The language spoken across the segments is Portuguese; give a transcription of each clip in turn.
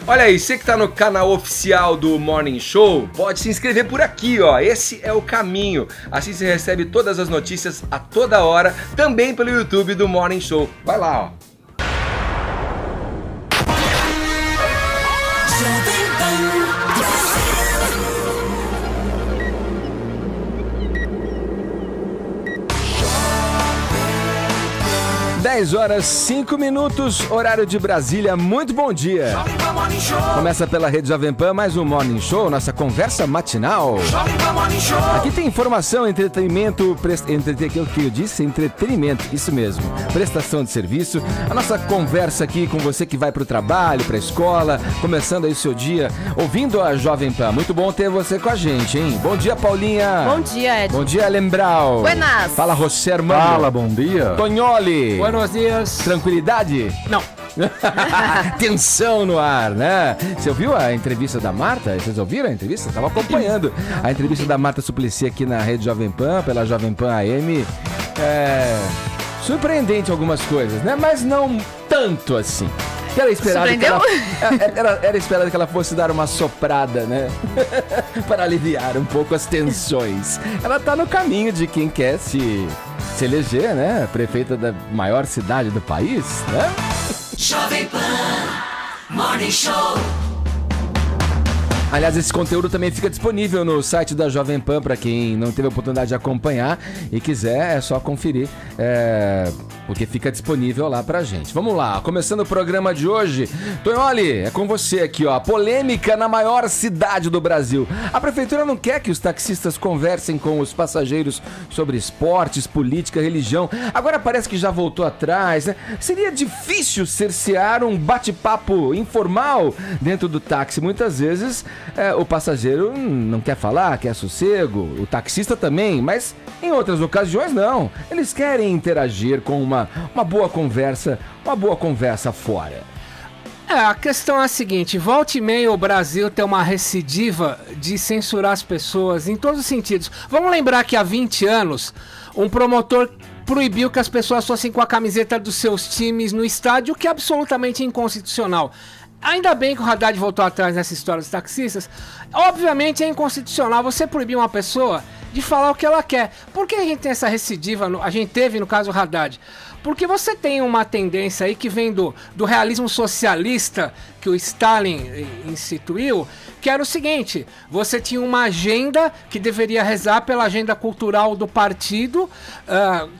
Olha aí, você que tá no canal oficial do Morning Show, pode se inscrever por aqui, ó. Esse é o caminho. Assim você recebe todas as notícias a toda hora, também pelo YouTube do Morning Show. Vai lá, ó. 10h05, horário de Brasília. Muito bom dia. Começa pela Rede Jovem Pan, mais um Morning Show, nossa conversa matinal. Aqui tem informação, entretenimento, o que eu disse? Entretenimento, isso mesmo. Prestação de serviço. A nossa conversa aqui com você que vai pro trabalho, pra escola, começando aí o seu dia, ouvindo a Jovem Pan. Muito bom ter você com a gente, hein? Bom dia, Paulinha. Bom dia, Ed. Bom dia, Lembral. Buenas. Fala, José Armando. Fala, bom dia. Tonholi. Buenos dias. Tranquilidade? Não. Tensão no ar, né? Você ouviu a entrevista da Marta? Vocês ouviram a entrevista? Estava acompanhando a entrevista da Marta Suplicy aqui na Rede Jovem Pan, pela Jovem Pan AM. Surpreendente algumas coisas, né? Mas não tanto assim. Era esperado era esperado que ela fosse dar uma soprada, né? Para aliviar um pouco as tensões. Ela tá no caminho de quem quer se eleger, né? Prefeita da maior cidade do país, né? Jovem Pan Morning Show. Aliás, esse conteúdo também fica disponível no site da Jovem Pan para quem não teve a oportunidade de acompanhar e quiser, é só conferir, porque fica disponível lá pra gente. Vamos lá, começando o programa de hoje. Tonholi, é com você aqui, ó. Polêmica na maior cidade do Brasil. A prefeitura não quer que os taxistas conversem com os passageiros sobre esportes, política, religião. Agora parece que já voltou atrás, né? Seria difícil cercear um bate-papo informal dentro do táxi. Muitas vezes o passageiro não quer falar, quer sossego, o taxista também, mas em outras ocasiões não. Eles querem interagir com uma boa conversa fora. A questão é a seguinte, volta e meia o Brasil tem uma recidiva de censurar as pessoas em todos os sentidos. Vamos lembrar que há 20 anos, um promotor proibiu que as pessoas fossem com a camiseta dos seus times no estádio, o que é absolutamente inconstitucional. Ainda bem que o Haddad voltou atrás nessa história dos taxistas. Obviamente é inconstitucional você proibir uma pessoa de falar o que ela quer. Por que a gente tem essa recidiva? A gente teve no caso do Haddad. Porque você tem uma tendência aí que vem do realismo socialista que o Stalin instituiu, que era o seguinte: você tinha uma agenda que deveria rezar pela agenda cultural do partido,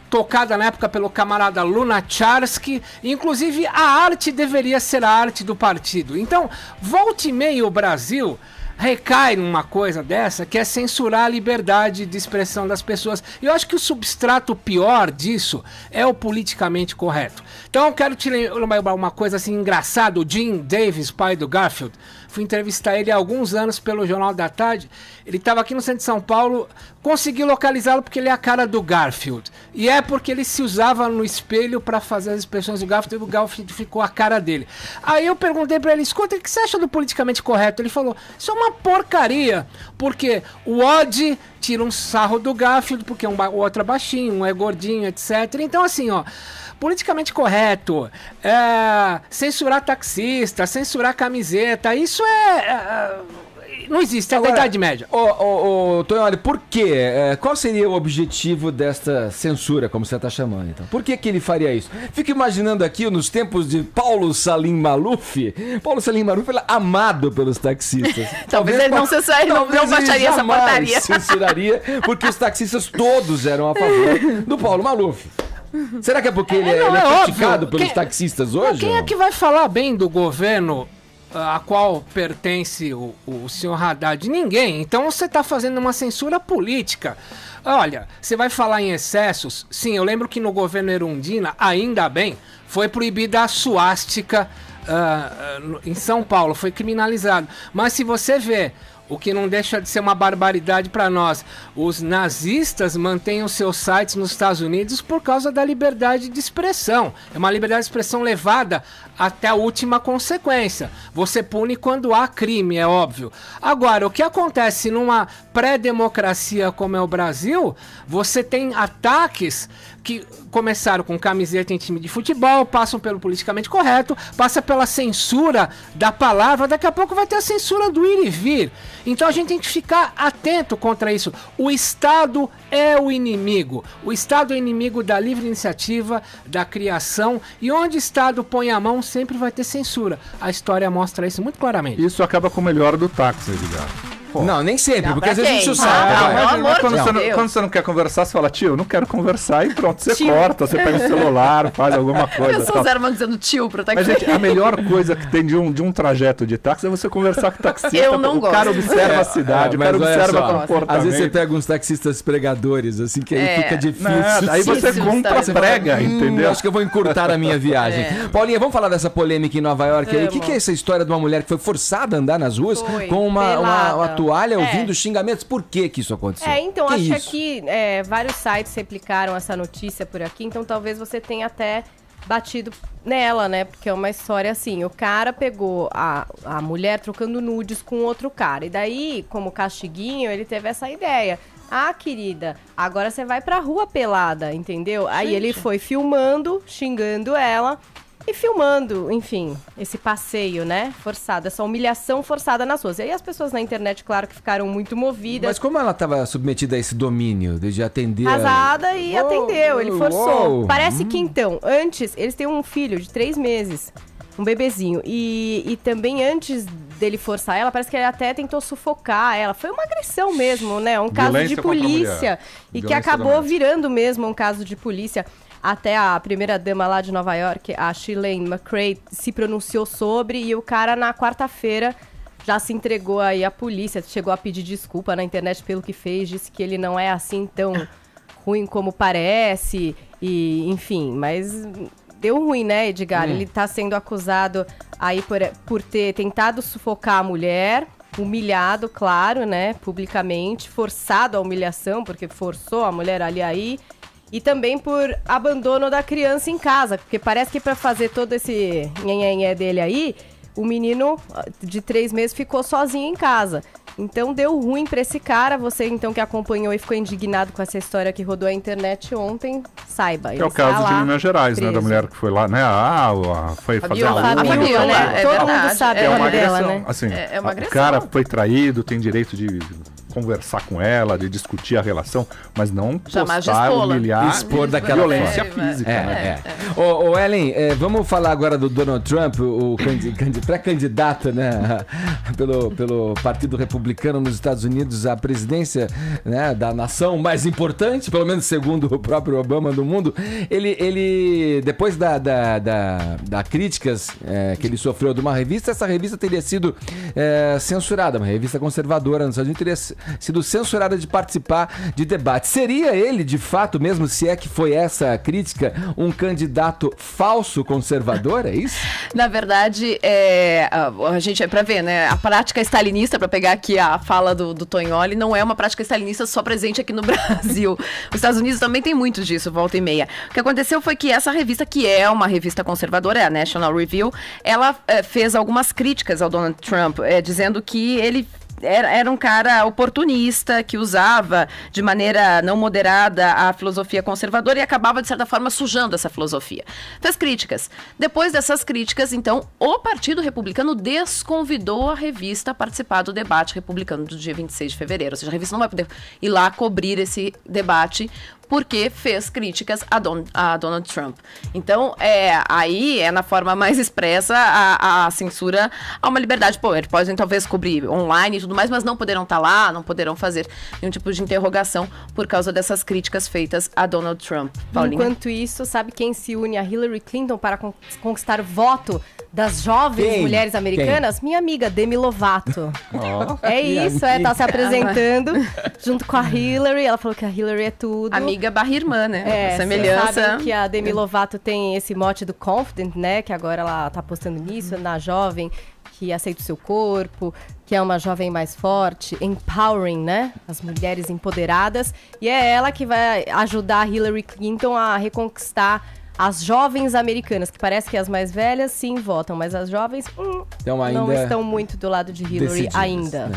tocada na época pelo camarada Lunacharsky, inclusive a arte deveria ser a arte do partido. Então, volta e meia o Brasil recai numa coisa dessa, que é censurar a liberdade de expressão das pessoas. E eu acho que o substrato pior disso é o politicamente correto. Então eu quero te lembrar uma coisa assim engraçada. O Jim Davis, pai do Garfield, fui entrevistar ele há alguns anos pelo Jornal da Tarde. Ele estava aqui no centro de São Paulo, consegui localizá-lo porque ele é a cara do Garfield. E é porque ele se usava no espelho para fazer as expressões do Garfield, e o Garfield ficou a cara dele. Aí eu perguntei para ele: escuta, o que você acha do politicamente correto? Ele falou: isso é uma porcaria, porque o Odd tira um sarro do Garfield, porque o outro é baixinho, um é gordinho, etc. Então assim, ó, politicamente correto, censurar taxista, censurar camiseta, isso não existe, é da Idade Média. Tonholi, por quê? Qual seria o objetivo desta censura, como você está chamando, então? Por que ele faria isso? Fico imaginando aqui, nos tempos de Paulo Salim Maluf. Paulo Salim Maluf era amado pelos taxistas. Talvez ele não baixaria essa portaria. Censuraria, porque os taxistas todos eram a favor do Paulo Maluf. Será que é porque ele é criticado pelos taxistas hoje? Quem é que vai falar bem do governo a qual pertence o senhor Haddad? Ninguém. Então você está fazendo uma censura política. Olha, você vai falar em excessos? Sim, eu lembro que no governo Erundina, ainda bem, foi proibida a suástica em São Paulo, foi criminalizado. Mas se você vê O que não deixa de ser uma barbaridade para nós. Os nazistas mantêm os seus sites nos Estados Unidos por causa da liberdade de expressão. É uma liberdade de expressão levada até a última consequência. Você pune quando há crime, é óbvio. Agora, o que acontece numa pré-democracia como é o Brasil, você tem ataques que começaram com camiseta em time de futebol, passam pelo politicamente correto, passa pela censura da palavra, daqui a pouco vai ter a censura do ir e vir. Então a gente tem que ficar atento contra isso. O Estado é o inimigo. O Estado é o inimigo da livre iniciativa, da criação, e onde o Estado põe a mão sempre vai ter censura. A história mostra isso muito claramente. Isso acaba com o melhor do táxi, Edgar. Não, nem sempre, Não, porque às pra vezes a gente quem? sabe. Ah, vai. pelo amor Quando de você não- Deus. quando você não quer conversar, você fala, tio, eu não quero conversar, e pronto, você Tio. corta, você pega o celular, faz alguma coisa. Eu sou tal. o Zé Armando dizendo tio pro Mas, taxista. gente, a melhor coisa que tem de um trajeto de táxi é você conversar com o taxista. Eu não O cara gosto. observa a cidade, o cara mas olha observa só, o comportamento. às vezes você pega uns taxistas pregadores, assim, que aí fica difícil. Não, aí você Difícil, compra sabe? prega, entendeu? Acho que eu vou encurtar a minha viagem. Paulinha, vamos falar dessa polêmica em Nova York aí. O que é essa história de uma mulher que foi forçada a andar nas ruas Foi, com uma pelada. toalha É. ouvindo xingamentos? Por que isso aconteceu? Então, Que acho isso? que vários sites replicaram essa notícia por aqui, então talvez você tenha até batido nela, né? Porque é uma história assim, o cara pegou a mulher trocando nudes com outro cara, e daí, como castiguinho, ele teve essa ideia. Ah, querida, agora você vai pra rua pelada, entendeu? Aí ele foi filmando, xingando ela e filmando, enfim, esse passeio, né, forçado, essa humilhação forçada nas ruas. E aí as pessoas na internet, claro, que ficaram muito movidas. Mas como ela estava submetida a esse domínio de atender... Casada e atendeu, ele forçou. Uou. Parece que então, antes, eles têm um filho de 3 meses, um bebezinho, e também antes dele forçar ela, parece que ele até tentou sufocar ela. Foi uma agressão mesmo, né? Um caso de Violência contra a polícia. mulher. E que Violência acabou doméstica. virando mesmo um caso de polícia. Até a primeira-dama lá de Nova York, a Chilane McCray, se pronunciou sobre, e o cara na quarta-feira já se entregou aí à polícia, chegou a pedir desculpa na internet pelo que fez, disse que ele não é assim tão ruim como parece, e enfim, mas deu ruim, né, Edgar? Ele tá sendo acusado aí por ter tentado sufocar a mulher, humilhado, claro, né, publicamente, forçado a humilhação, porque forçou a mulher ali aí, e também por abandono da criança em casa, porque parece que pra fazer todo esse nhenhenhé dele aí, o menino de 3 meses ficou sozinho em casa. Então deu ruim pra esse cara. Você então que acompanhou e ficou indignado com essa história que rodou a internet ontem, saiba. Que é o caso de Minas Gerais, né? Da mulher que foi lá, né? Foi fazer Fabiola. a A Fabiola, né? é Todo verdade. mundo sabe É o uma nome dela, agressão. né? Assim, É uma agressão. O cara foi traído, tem direito de conversar com ela, de discutir a relação, mas não Chamar de postar, espola. humilhar, Expor daquela violência forma. física. né? Ô, Ellen, vamos falar agora do Donald Trump, o pré-candidato, né, pelo Partido Republicano nos Estados Unidos à presidência, né, da nação mais importante, pelo menos segundo o próprio Obama do mundo. Ele depois da críticas que ele sofreu de uma revista, essa revista teria sido censurada, uma revista conservadora nos Estados Unidos teria sido censurada de participar de debate. Seria ele, de fato, mesmo se é que foi essa crítica, um candidato falso conservador, é isso? Na verdade, a gente é pra ver, né? A prática stalinista, pra pegar aqui a fala do Tognoli, não é uma prática stalinista só presente aqui no Brasil. Os Estados Unidos também tem muito disso, volta e meia. O que aconteceu foi que essa revista, que é uma revista conservadora, é a National Review, ela fez algumas críticas ao Donald Trump, dizendo que ele era um cara oportunista que usava de maneira não moderada a filosofia conservadora e acabava, de certa forma, sujando essa filosofia. Fez críticas. Depois dessas críticas, então, o Partido Republicano desconvidou a revista a participar do debate republicano do dia 26 de fevereiro. Ou seja, a revista não vai poder ir lá cobrir esse debate porque fez críticas a Donald Trump. Então, aí é na forma mais expressa a censura a uma liberdade. Pô, eles podem talvez cobrir online e tudo mais, mas não poderão estar lá, não poderão fazer nenhum tipo de interrogação por causa dessas críticas feitas a Donald Trump. Paulinha? Enquanto isso, sabe quem se une a Hillary Clinton para conquistar voto das jovens Quem? mulheres americanas? Minha amiga Demi Lovato. É isso, tá se apresentando junto com a Hillary. Ela falou que a Hillary é tudo. Amiga barra irmã, né? Vocês Semelhança. sabem que a Demi Lovato tem esse mote do confident, né? Que agora ela tá postando nisso, na jovem. que aceita o seu corpo, que é uma jovem mais forte, empowering, né? As mulheres empoderadas. E é ela que vai ajudar Hillary Clinton a reconquistar as jovens americanas, que parece que as mais velhas sim votam, mas as jovens Então, ainda não estão muito do lado de Hillary decididas. ainda.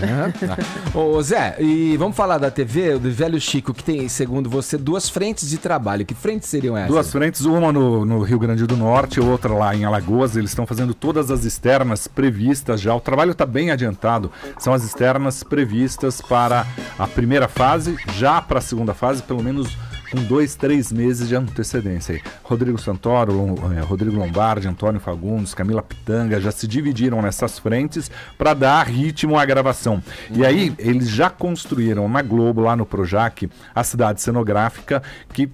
Ô Zé, e vamos falar da TV, do Velho Chico, que tem, segundo você, 2 frentes de trabalho. Que frentes seriam essas? 2 frentes, uma no Rio Grande do Norte, outra lá em Alagoas. Eles estão fazendo todas as externas previstas já. O trabalho está bem adiantado. São as externas previstas para a primeira fase, já para a segunda fase, pelo menos com 2, 3 meses de antecedência aí. Rodrigo Santoro, Rodrigo Lombardi, Antônio Fagundes, Camila Pitanga já se dividiram nessas frentes para dar ritmo à gravação. E aí eles já construíram na Globo, lá no Projac, a cidade cenográfica, que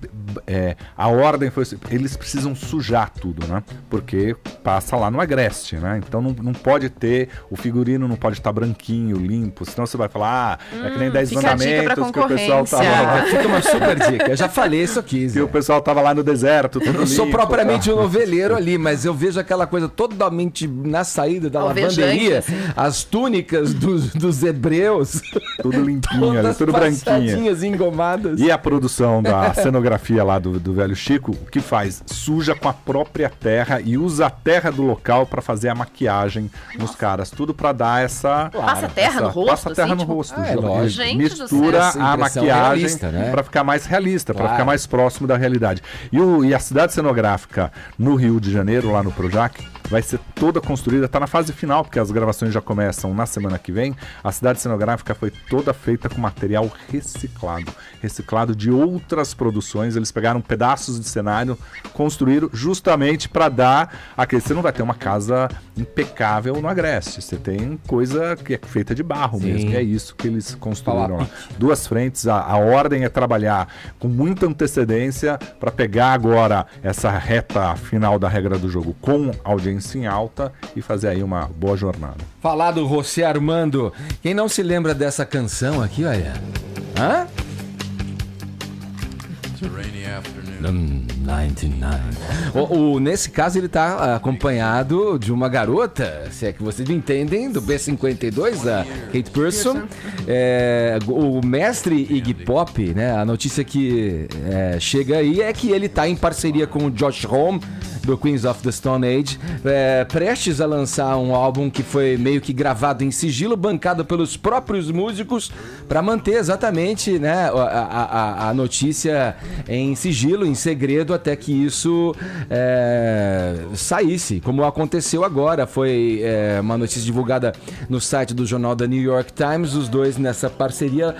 a ordem foi... Eles precisam sujar tudo, né? Porque passa lá no Agreste, né? Então não pode ter... O figurino não pode estar branquinho, limpo, senão você vai falar, é que nem 10 fica a dica pra mandamentos que o pessoal tava concorrência. lá. Fica uma super dica. Eu já falei isso aqui, Zé. E o pessoal tava lá no deserto, tudo Eu não sou limpo, propriamente tá? um noveleiro ali, mas eu vejo aquela coisa totalmente na saída da Alvejante, lavanderia, assim. as túnicas dos hebreus, Tudo limpinho ali, todas tudo branquinho. passadinhas, engomadas. E a produção da cenografia lá do Velho Chico, o que faz? Suja com a própria terra e usa a terra do local para fazer a maquiagem nos caras. Tudo para dar essa... Passa terra no rosto, Passa terra assim, no tipo? rosto. É, lógico. Gente do Mistura céu. Essa a impressão maquiagem realista, né? para ficar mais realista, para Claro. ficar mais próximo da realidade. E a cidade cenográfica no Rio de Janeiro, lá no Projac, vai ser toda construída, está na fase final, porque as gravações já começam na semana que vem. A cidade cenográfica foi toda feita com material reciclado de outras produções. Eles pegaram pedaços de cenário, construíram justamente para dar aquele... Você não vai ter uma casa impecável no Agreste, você tem coisa que é feita de barro Sim. mesmo, e é isso que eles construíram lá. 2 frentes, a ordem é trabalhar com muita antecedência para pegar agora essa reta final da regra do jogo com audiência em alta e fazer aí uma boa jornada. Falar do José Armando. Quem não se lembra dessa canção aqui, olha? Hã? 99. Nesse caso, ele tá acompanhado de uma garota, se é que vocês entendem, do B52, a Kate Pearson. O mestre Iggy Pop, né? A notícia que chega aí é que ele tá em parceria com o Josh Homme, do Queens of the Stone Age, prestes a lançar um álbum que foi meio que gravado em sigilo, bancado pelos próprios músicos, para manter exatamente, né, a notícia em sigilo, em segredo, até que isso saísse, como aconteceu agora. Foi uma notícia divulgada no site do jornal da New York Times. Os dois nessa parceria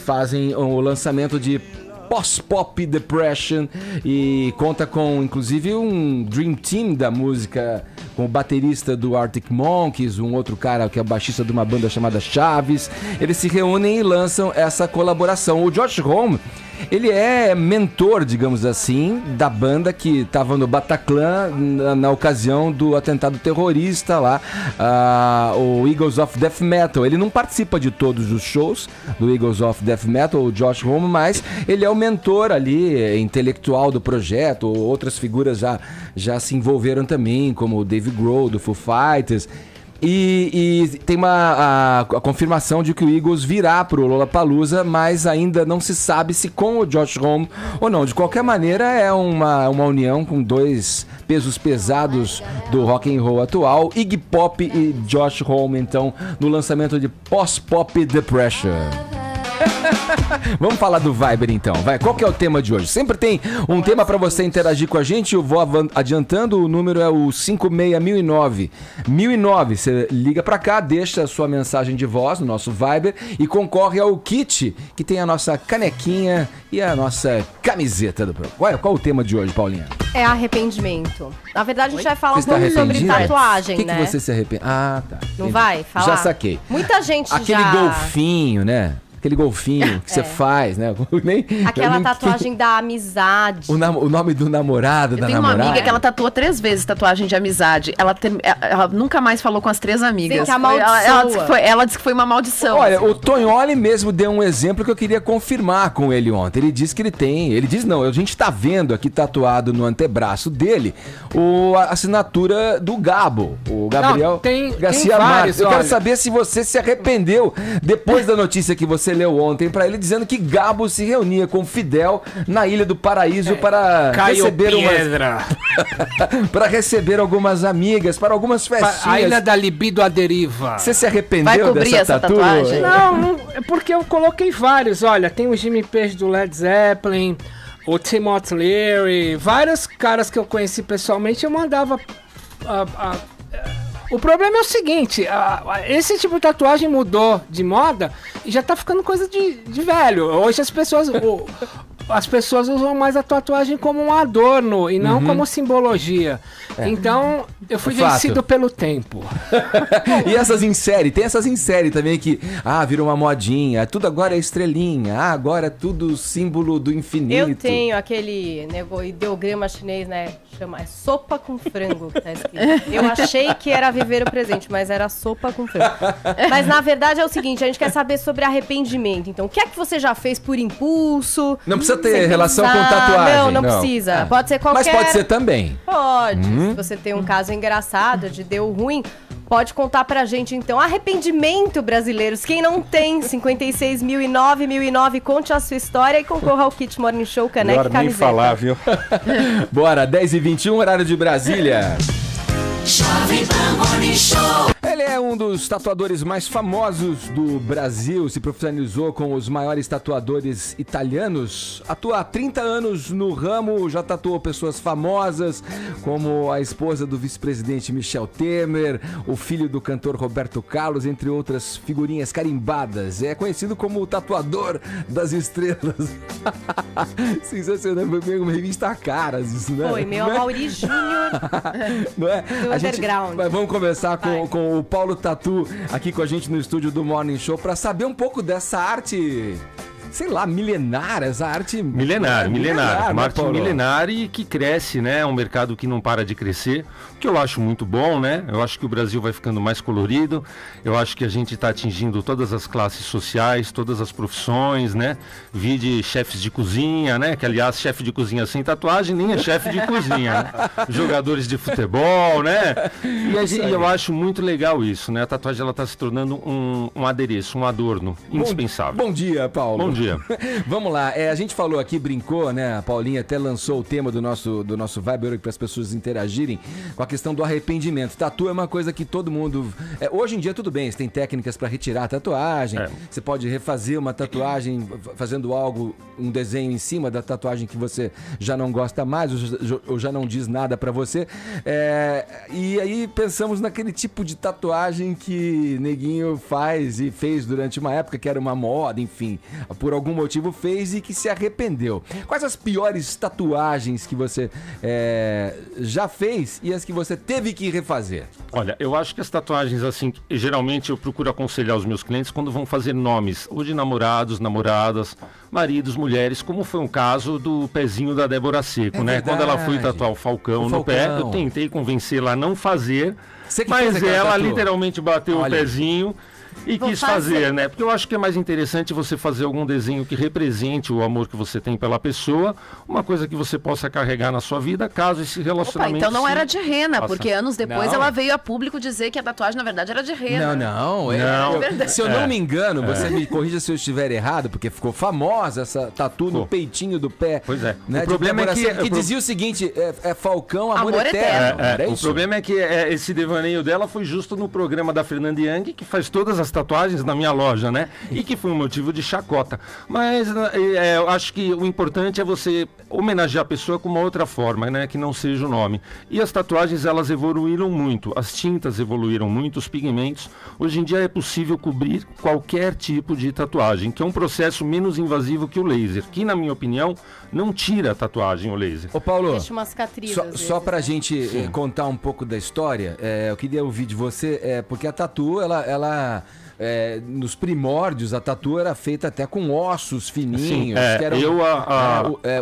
fazem o lançamento de Post-Pop Depression e conta com, inclusive, um Dream Team da música, com o baterista do Arctic Monkeys, um outro cara que é o baixista de uma banda chamada Chaves. Eles se reúnem e lançam essa colaboração. O Josh Homme, ele é mentor, digamos assim, da banda que estava no Bataclan na ocasião do atentado terrorista lá, o Eagles of Death Metal. Ele não participa de todos os shows do Eagles of Death Metal, o Josh Homme, mas ele é o mentor ali, intelectual do projeto. Outras figuras já se envolveram também, como o Dave Grohl, do Foo Fighters. E tem a confirmação de que o Eagles virá pro Lollapalooza, mas ainda não se sabe se com o Josh Homme ou não. De qualquer maneira, é uma união com 2 pesos pesados do rock and roll atual, Iggy Pop e Josh Homme, então, no lançamento de Post-Pop Depression. Vamos falar do Viber então, vai. Qual que é o tema de hoje? Sempre tem um tema para você interagir com a gente. Eu vou adiantando, o número é o 56009. 1009, você liga para cá, deixa a sua mensagem de voz no nosso Viber e concorre ao kit que tem a nossa canequinha e a nossa camiseta do programa. Qual é o tema de hoje, Paulinha? É arrependimento. Na verdade, a gente vai falar um Você está pouco sobre arrependida? tatuagem, que né? você se arrepende? Ah, tá. Não Entendi. vai falar? Já saquei. Muita gente Aquele já... golfinho, né? aquele golfinho que você faz, né? Aquela tatuagem da amizade. O nome do namorado, da Tem uma namorada. amiga que ela tatuou 3 vezes tatuagem de amizade. Ela nunca mais falou com as 3 amigas. Sim, que amaldiçoa. Ela disse que foi uma maldição. Olha, assim. o Tonholi mesmo deu um exemplo que eu queria confirmar com ele ontem. Ele disse que ele tem. Ele diz não, a gente tá vendo aqui tatuado no antebraço dele a assinatura do Gabo, o Gabriel tem Garcia vários, Marques. Eu quero olha. saber se você se arrependeu depois da notícia que você leu ontem pra ele dizendo que Gabo se reunia com Fidel na Ilha do Paraíso para Caio receber Piedra. para receber algumas amigas, para algumas festinhas. A Ilha da Libido à Deriva. Você se arrependeu Vai cobrir dessa essa tatuagem? Não, é porque eu coloquei vários. Olha, tem o Jimmy Page do Led Zeppelin, o Timothy Leary, vários caras que eu conheci pessoalmente, eu mandava... O problema é o seguinte, esse tipo de tatuagem mudou de moda e já tá ficando coisa de velho. Hoje as pessoas usam mais a tatuagem como um adorno e não como simbologia. Então, eu fui Fato. vencido pelo tempo. E essas em série, tem essas em série também que, virou uma modinha, tudo agora é estrelinha, agora é tudo símbolo do infinito. Eu tenho aquele ideograma chinês, né? Chama sopa com frango, que tá escrito. Eu achei que era viver o presente, mas era sopa com frango. Mas na verdade é o seguinte, a gente quer saber sobre arrependimento. Então, o que é que você já fez por impulso? Não precisa ter sem relação pensar? com tatuagem. Não precisa. É. Pode ser qualquer... Mas pode ser também. Pode. Se você tem um caso engraçado de deu ruim, pode contar pra gente, então. Arrependimento, brasileiros. Quem não tem 56.009, conte a sua história e concorra ao kit Morning Show, caneca e Melhor nem camiseta. falar, viu? Bora, 10h21, horário de Brasília. Jovem Pan Morning Show. Ele é um dos tatuadores mais famosos do Brasil, se profissionalizou com os maiores tatuadores italianos, atua há 30 anos no ramo, já tatuou pessoas famosas, como a esposa do vice-presidente Michel Temer, o filho do cantor Roberto Carlos, entre outras figurinhas carimbadas. É conhecido como o tatuador das estrelas. Sensacional, foi meio uma revista Caras, isso, né? Foi, meu Amaury Júnior. Não é? Do underground. Mas vamos conversar com o Paulo Tatu aqui com a gente no estúdio do Morning Show para saber um pouco dessa arte, sei lá, milenar, essa arte... Milenar. Uma né, arte Paulo? milenar e que cresce, né? É um mercado que não para de crescer, o que eu acho muito bom, né? Eu acho que o Brasil vai ficando mais colorido, eu acho que a gente está atingindo todas as classes sociais, todas as profissões, né? Vide chefes de cozinha, né? Que, aliás, chefe de cozinha sem tatuagem nem é chefe de cozinha, né? Jogadores de futebol, né? E eu acho muito legal isso, né? A tatuagem, ela está se tornando um adereço, um adorno indispensável. Bom dia, Paulo. Bom dia. Vamos lá, a gente falou aqui, brincou, né? A Paulinha até lançou o tema do nosso Viber para as pessoas interagirem com a questão do arrependimento. Tatu é uma coisa que todo mundo... hoje em dia tudo bem, você tem técnicas para retirar a tatuagem, você pode refazer uma tatuagem fazendo um desenho em cima da tatuagem que você já não gosta mais ou já não diz nada para você. E aí pensamos naquele tipo de tatuagem que neguinho faz e fez durante uma época que era uma moda, enfim, por algum motivo fez e que se arrependeu. Quais as piores tatuagens que você já fez e as que você teve que refazer? Olha, eu acho que as tatuagens, assim, geralmente eu procuro aconselhar os meus clientes quando vão fazer nomes, ou de namorados, namoradas, maridos, mulheres, como foi um caso do pezinho da Débora Seco, né? verdade. Quando ela foi tatuar o Falcão no pé, eu tentei convencê-la a não fazer, Você que fez mas aquela ela tatu? literalmente bateu Olha. o pezinho e Vou quis fazer. fazer, né? Porque eu acho que é mais interessante você fazer algum desenho que represente o amor que você tem pela pessoa, uma coisa que você possa carregar na sua vida, caso esse Opa, relacionamento... então não se era de rena, faça. porque anos depois Não. ela veio a público dizer que a tatuagem, na verdade, era de rena. Não. Se eu não me engano, você me corrija se eu estiver errado, porque ficou famosa essa tatu no peitinho do pé. Pois é. Né, O problema é que... dizia o seguinte, Falcão, amor Amor eterno. eterno. Era O isso? problema é que esse devaneio dela foi justo no programa da Fernanda Young, que faz todas as tatuagens na minha loja, né? E que foi um motivo de chacota. Mas eu acho que o importante é você homenagear a pessoa com uma outra forma, né? Que não seja o nome. E as tatuagens, elas evoluíram muito. As tintas evoluíram muito, os pigmentos. Hoje em dia é possível cobrir qualquer tipo de tatuagem, que é um processo menos invasivo que o laser, que, na minha opinião, não tira a tatuagem, o laser. Ô, Paulo, Deixa umas cicatrizes. às vezes, só pra né? gente contar um pouco da história, eu queria ouvir de você, porque a tatu, ela nos primórdios, a tatu era feita até com ossos fininhos, Sim, que eram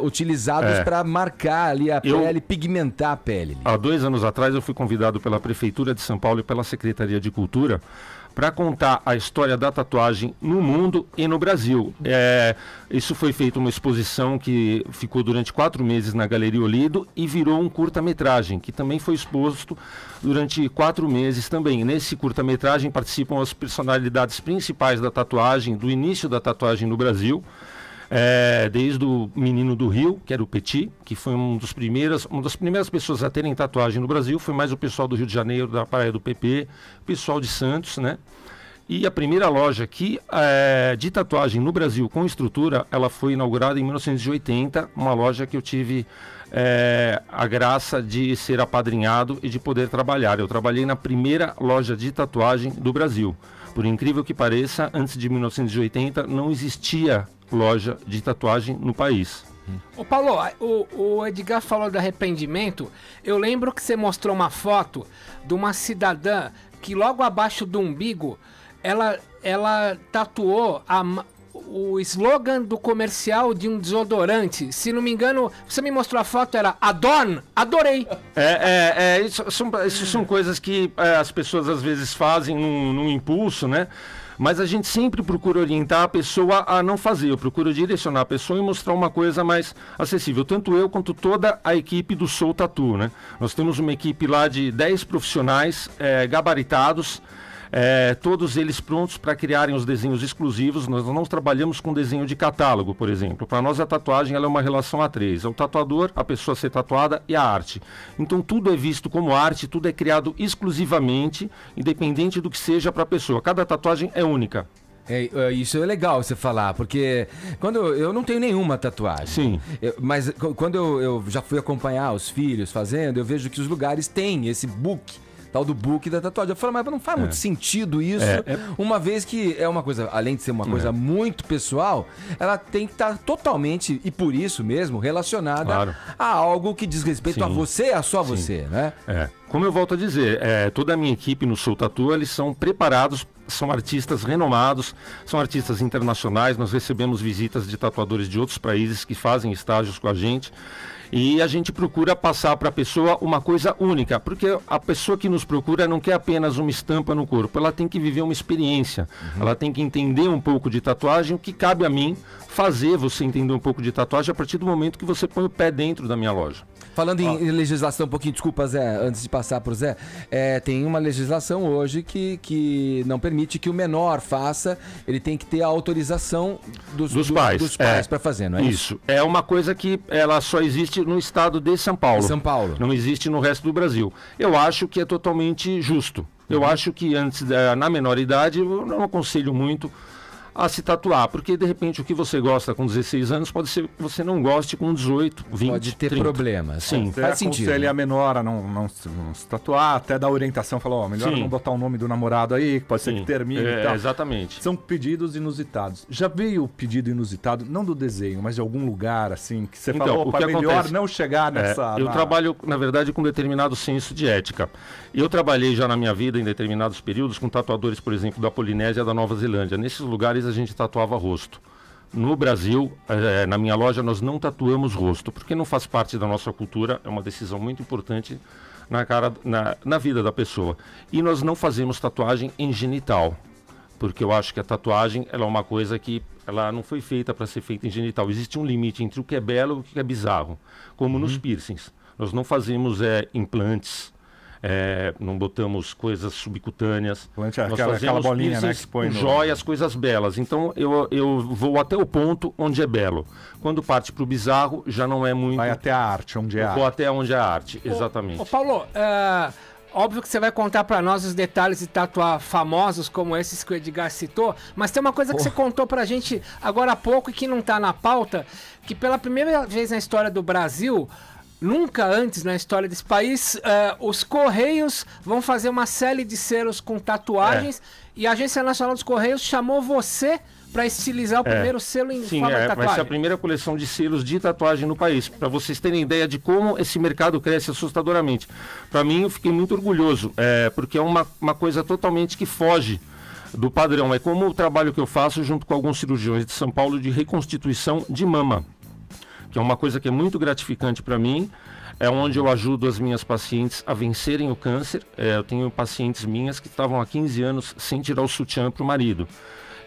utilizados para marcar ali a pele, pigmentar a pele. Há 2 anos atrás eu fui convidado pela Prefeitura de São Paulo e pela Secretaria de Cultura para contar a história da tatuagem no mundo e no Brasil. Isso foi feito uma exposição que ficou durante 4 meses na Galeria Olido e virou um curta-metragem, que também foi exposto durante 4 meses também. Nesse curta-metragem participam as personalidades principais da tatuagem, do início da tatuagem no Brasil, desde o menino do Rio, que era o Petit, que foi uma das primeiras pessoas a terem tatuagem no Brasil, foi mais o pessoal do Rio de Janeiro, da Praia do PP, o pessoal de Santos, né? E a primeira loja aqui de tatuagem no Brasil com estrutura, ela foi inaugurada em 1980, uma loja que eu tive a graça de ser apadrinhado e de poder trabalhar. Eu trabalhei na primeira loja de tatuagem do Brasil. Por incrível que pareça, antes de 1980 não existia loja de tatuagem no país. Ô Paulo, o Edgar falou do arrependimento. Eu lembro que você mostrou uma foto de uma cidadã que logo abaixo do umbigo ela tatuou o slogan do comercial de um desodorante. Se não me engano, você me mostrou a foto, era Adorn, adorei. Isso são coisas que as pessoas às vezes fazem num impulso, né? Mas a gente sempre procura orientar a pessoa a não fazer. Eu procuro direcionar a pessoa e mostrar uma coisa mais acessível. Tanto eu quanto toda a equipe do Soul Tattoo, né? Nós temos uma equipe lá de 10 profissionais gabaritados, todos eles prontos para criarem os desenhos exclusivos. Nós não trabalhamos com desenho de catálogo, por exemplo. Para nós a tatuagem ela é uma relação a 3. É o tatuador, a pessoa a ser tatuada e a arte. Então tudo é visto como arte, tudo é criado exclusivamente, independente do que seja para a pessoa. Cada tatuagem é única. Isso é legal você falar, porque quando eu não tenho nenhuma tatuagem. Sim. Mas quando eu já fui acompanhar os filhos fazendo, eu vejo que os lugares têm esse book, tal do book da tatuagem. Eu falo, mas não faz muito sentido isso, uma vez que é uma coisa, além de ser uma coisa muito pessoal, ela tem que estar totalmente, e por isso mesmo, relacionada a algo que diz respeito a você, a só você, né? Como eu volto a dizer, toda a minha equipe no Soul Tattoo, eles são preparados, são artistas renomados, são artistas internacionais. Nós recebemos visitas de tatuadores de outros países que fazem estágios com a gente. E a gente procura passar para a pessoa uma coisa única, porque a pessoa que nos procura não quer apenas uma estampa no corpo, ela tem que viver uma experiência, ela tem que entender um pouco de tatuagem. O que cabe a mim fazer você entender um pouco de tatuagem a partir do momento que você põe o pé dentro da minha loja. Falando em legislação, um pouquinho, desculpa, Zé, antes de passar para o Zé, tem uma legislação hoje que não permite que o menor faça, ele tem que ter a autorização dos pais para fazer, não é isso? Isso, é uma coisa que ela só existe no estado de São Paulo. São Paulo. Não existe no resto do Brasil. Eu acho que é totalmente justo. Eu acho que antes, na menor idade, eu não aconselho muito a se tatuar, porque de repente o que você gosta com 16 anos pode ser que você não goste com 18, 20, pode ter 30. problemas. Sim, faz sentido. Ele é menor a não se tatuar, até dar orientação, falar, melhor não botar o nome do namorado aí, que pode ser que termine e tal. Exatamente. São pedidos inusitados. Já veio o pedido inusitado, não do desenho, mas de algum lugar, assim, que você falou, opa, melhor acontece? Não chegar nessa... Eu trabalho, na verdade, com determinado senso de ética. Eu trabalhei já na minha vida, em determinados períodos, com tatuadores, por exemplo, da Polinésia e da Nova Zelândia. Nesses lugares a gente tatuava rosto. No Brasil, na minha loja, nós não tatuamos rosto, porque não faz parte da nossa cultura, é uma decisão muito importante na vida da pessoa. E nós não fazemos tatuagem em genital, porque eu acho que a tatuagem ela é uma coisa que ela não foi feita para ser feita em genital. Existe um limite entre o que é belo e o que é bizarro, como nos piercings. Nós não fazemos implantes, não botamos coisas subcutâneas. Nós aquela bolinha, né, que põe joias, coisas belas. Então eu vou até o ponto onde é belo. Quando parte para o bizarro, já não é muito... Vai até a arte, onde é a arte. Vou até onde é a arte, exatamente. Ô Paulo, óbvio que você vai contar para nós os detalhes de tatuar famosos como esses que o Edgar citou, mas tem uma coisa que você contou pra gente agora há pouco e que não tá na pauta, que pela primeira vez na história do Brasil... Nunca antes na história desse país, os Correios vão fazer uma série de selos com tatuagens e a Agência Nacional dos Correios chamou você para estilizar o primeiro selo em forma de tatuagem. Vai ser a primeira coleção de selos de tatuagem no país, para vocês terem ideia de como esse mercado cresce assustadoramente. Para mim, eu fiquei muito orgulhoso, porque é uma coisa totalmente que foge do padrão. É como o trabalho que eu faço junto com alguns cirurgiões de São Paulo de reconstituição de mama, que é uma coisa que é muito gratificante para mim. É onde eu ajudo as minhas pacientes a vencerem o câncer. Eu tenho pacientes minhas que estavam há 15 anos sem tirar o sutiã para o marido.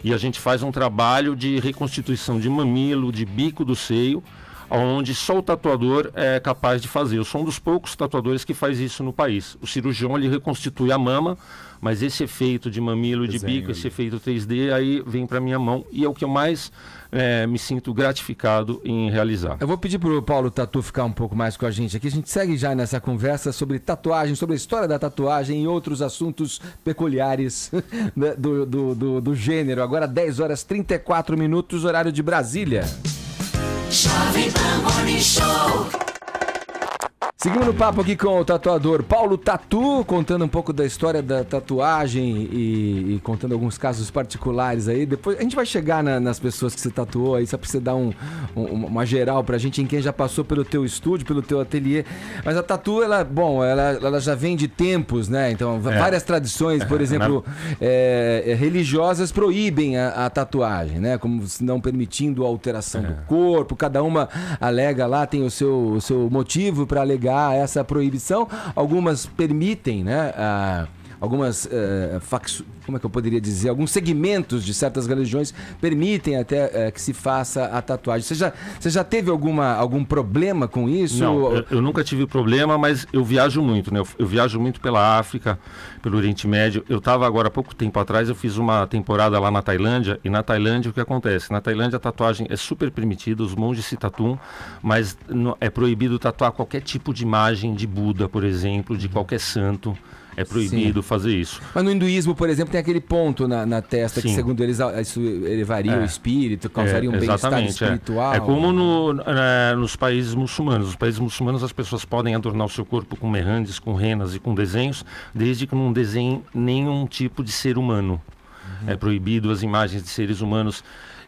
E a gente faz um trabalho de reconstituição de mamilo, de bico do seio, onde só o tatuador é capaz de fazer. Eu sou um dos poucos tatuadores que faz isso no país. O cirurgião, ele reconstitui a mama, mas esse efeito de mamilo, de bico, esse efeito 3D, aí vem para minha mão e é o que eu mais me sinto gratificado em realizar. Eu vou pedir para o Paulo Tatu ficar um pouco mais com a gente aqui. A gente segue já nessa conversa sobre tatuagem, sobre a história da tatuagem e outros assuntos peculiares do gênero. Agora 10h34, horário de Brasília. Jovem Pan Morning Show. Seguimos no papo aqui com o tatuador Paulo Tatu, contando um pouco da história da tatuagem e contando alguns casos particulares aí. Depois a gente vai chegar nas pessoas que você tatuou aí, só pra você dar uma geral pra gente em quem já passou pelo teu estúdio, pelo teu ateliê. Mas a tatu, ela já vem de tempos, né? Então, várias tradições, por exemplo, religiosas proíbem a tatuagem, né? Como não permitindo a alteração do corpo. Cada uma alega lá, tem o seu motivo pra alegar essa proibição. Algumas permitem, né? Algumas como é que eu poderia dizer? Alguns segmentos de certas religiões permitem até que se faça a tatuagem. Você já teve algum problema com isso? Não, eu nunca tive problema, mas eu viajo muito, né? Eu viajo muito pela África, pelo Oriente Médio. Eu estava agora, há pouco tempo atrás, eu fiz uma temporada lá na Tailândia, e na Tailândia o que acontece? Na Tailândia a tatuagem é super permitida, os monges se tatuam, mas é proibido tatuar qualquer tipo de imagem de Buda, por exemplo, de qualquer santo. É proibido fazer isso. Mas no hinduísmo, por exemplo, tem aquele ponto na testa que, segundo eles, isso elevaria o espírito, causaria um bem-estar espiritual. É como nos países muçulmanos. Nos países muçulmanos as pessoas podem adornar o seu corpo com merrandes, com renas e com desenhos, desde que não desenhem nenhum tipo de ser humano. É proibido as imagens de seres humanos.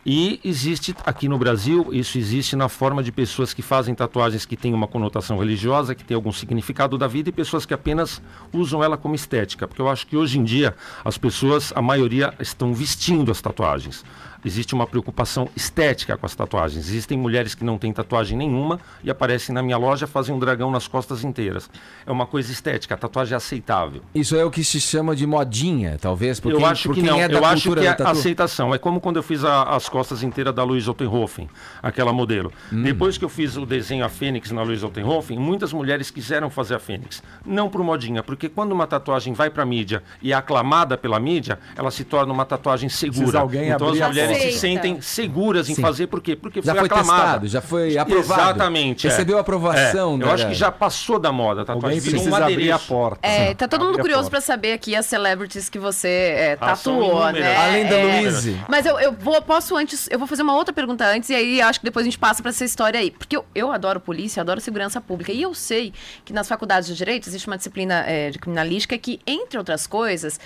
E existe aqui no Brasil, isso existe na forma de pessoas que fazem tatuagens que têm uma conotação religiosa, que tem algum significado da vida, e pessoas que apenas usam ela como estética. Porque eu acho que hoje em dia as pessoas, a maioria, estão vestindo as tatuagens. Existe uma preocupação estética com as tatuagens. Existem mulheres que não têm tatuagem nenhuma e aparecem na minha loja, fazem um dragão nas costas inteiras. É uma coisa estética, a tatuagem é aceitável. Isso é o que se chama de modinha, talvez? Eu acho que não, eu acho que é aceitação. É como quando eu fiz as costas inteiras da Louise Ottenhofen, aquela modelo. Depois que eu fiz o desenho a Fênix na Louise Ottenhofen, muitas mulheres quiseram fazer a Fênix. Não por modinha, porque quando uma tatuagem vai para a mídia e é aclamada pela mídia, ela se torna uma tatuagem segura. Então as mulheres se sentem seguras em fazer, por quê? Porque já foi testado, já foi aprovado. Exatamente. Recebeu aprovação. Eu acho que já passou da moda. A tatuagem virou um abrir a porta. Tá todo mundo curioso para saber aqui as celebrities que você tatuou, né? Além da Louise. Mas eu vou fazer uma outra pergunta antes, e aí acho que depois a gente passa para essa história aí. Porque eu adoro polícia, adoro segurança pública, e eu sei que nas faculdades de Direito existe uma disciplina de criminalística que, entre outras coisas,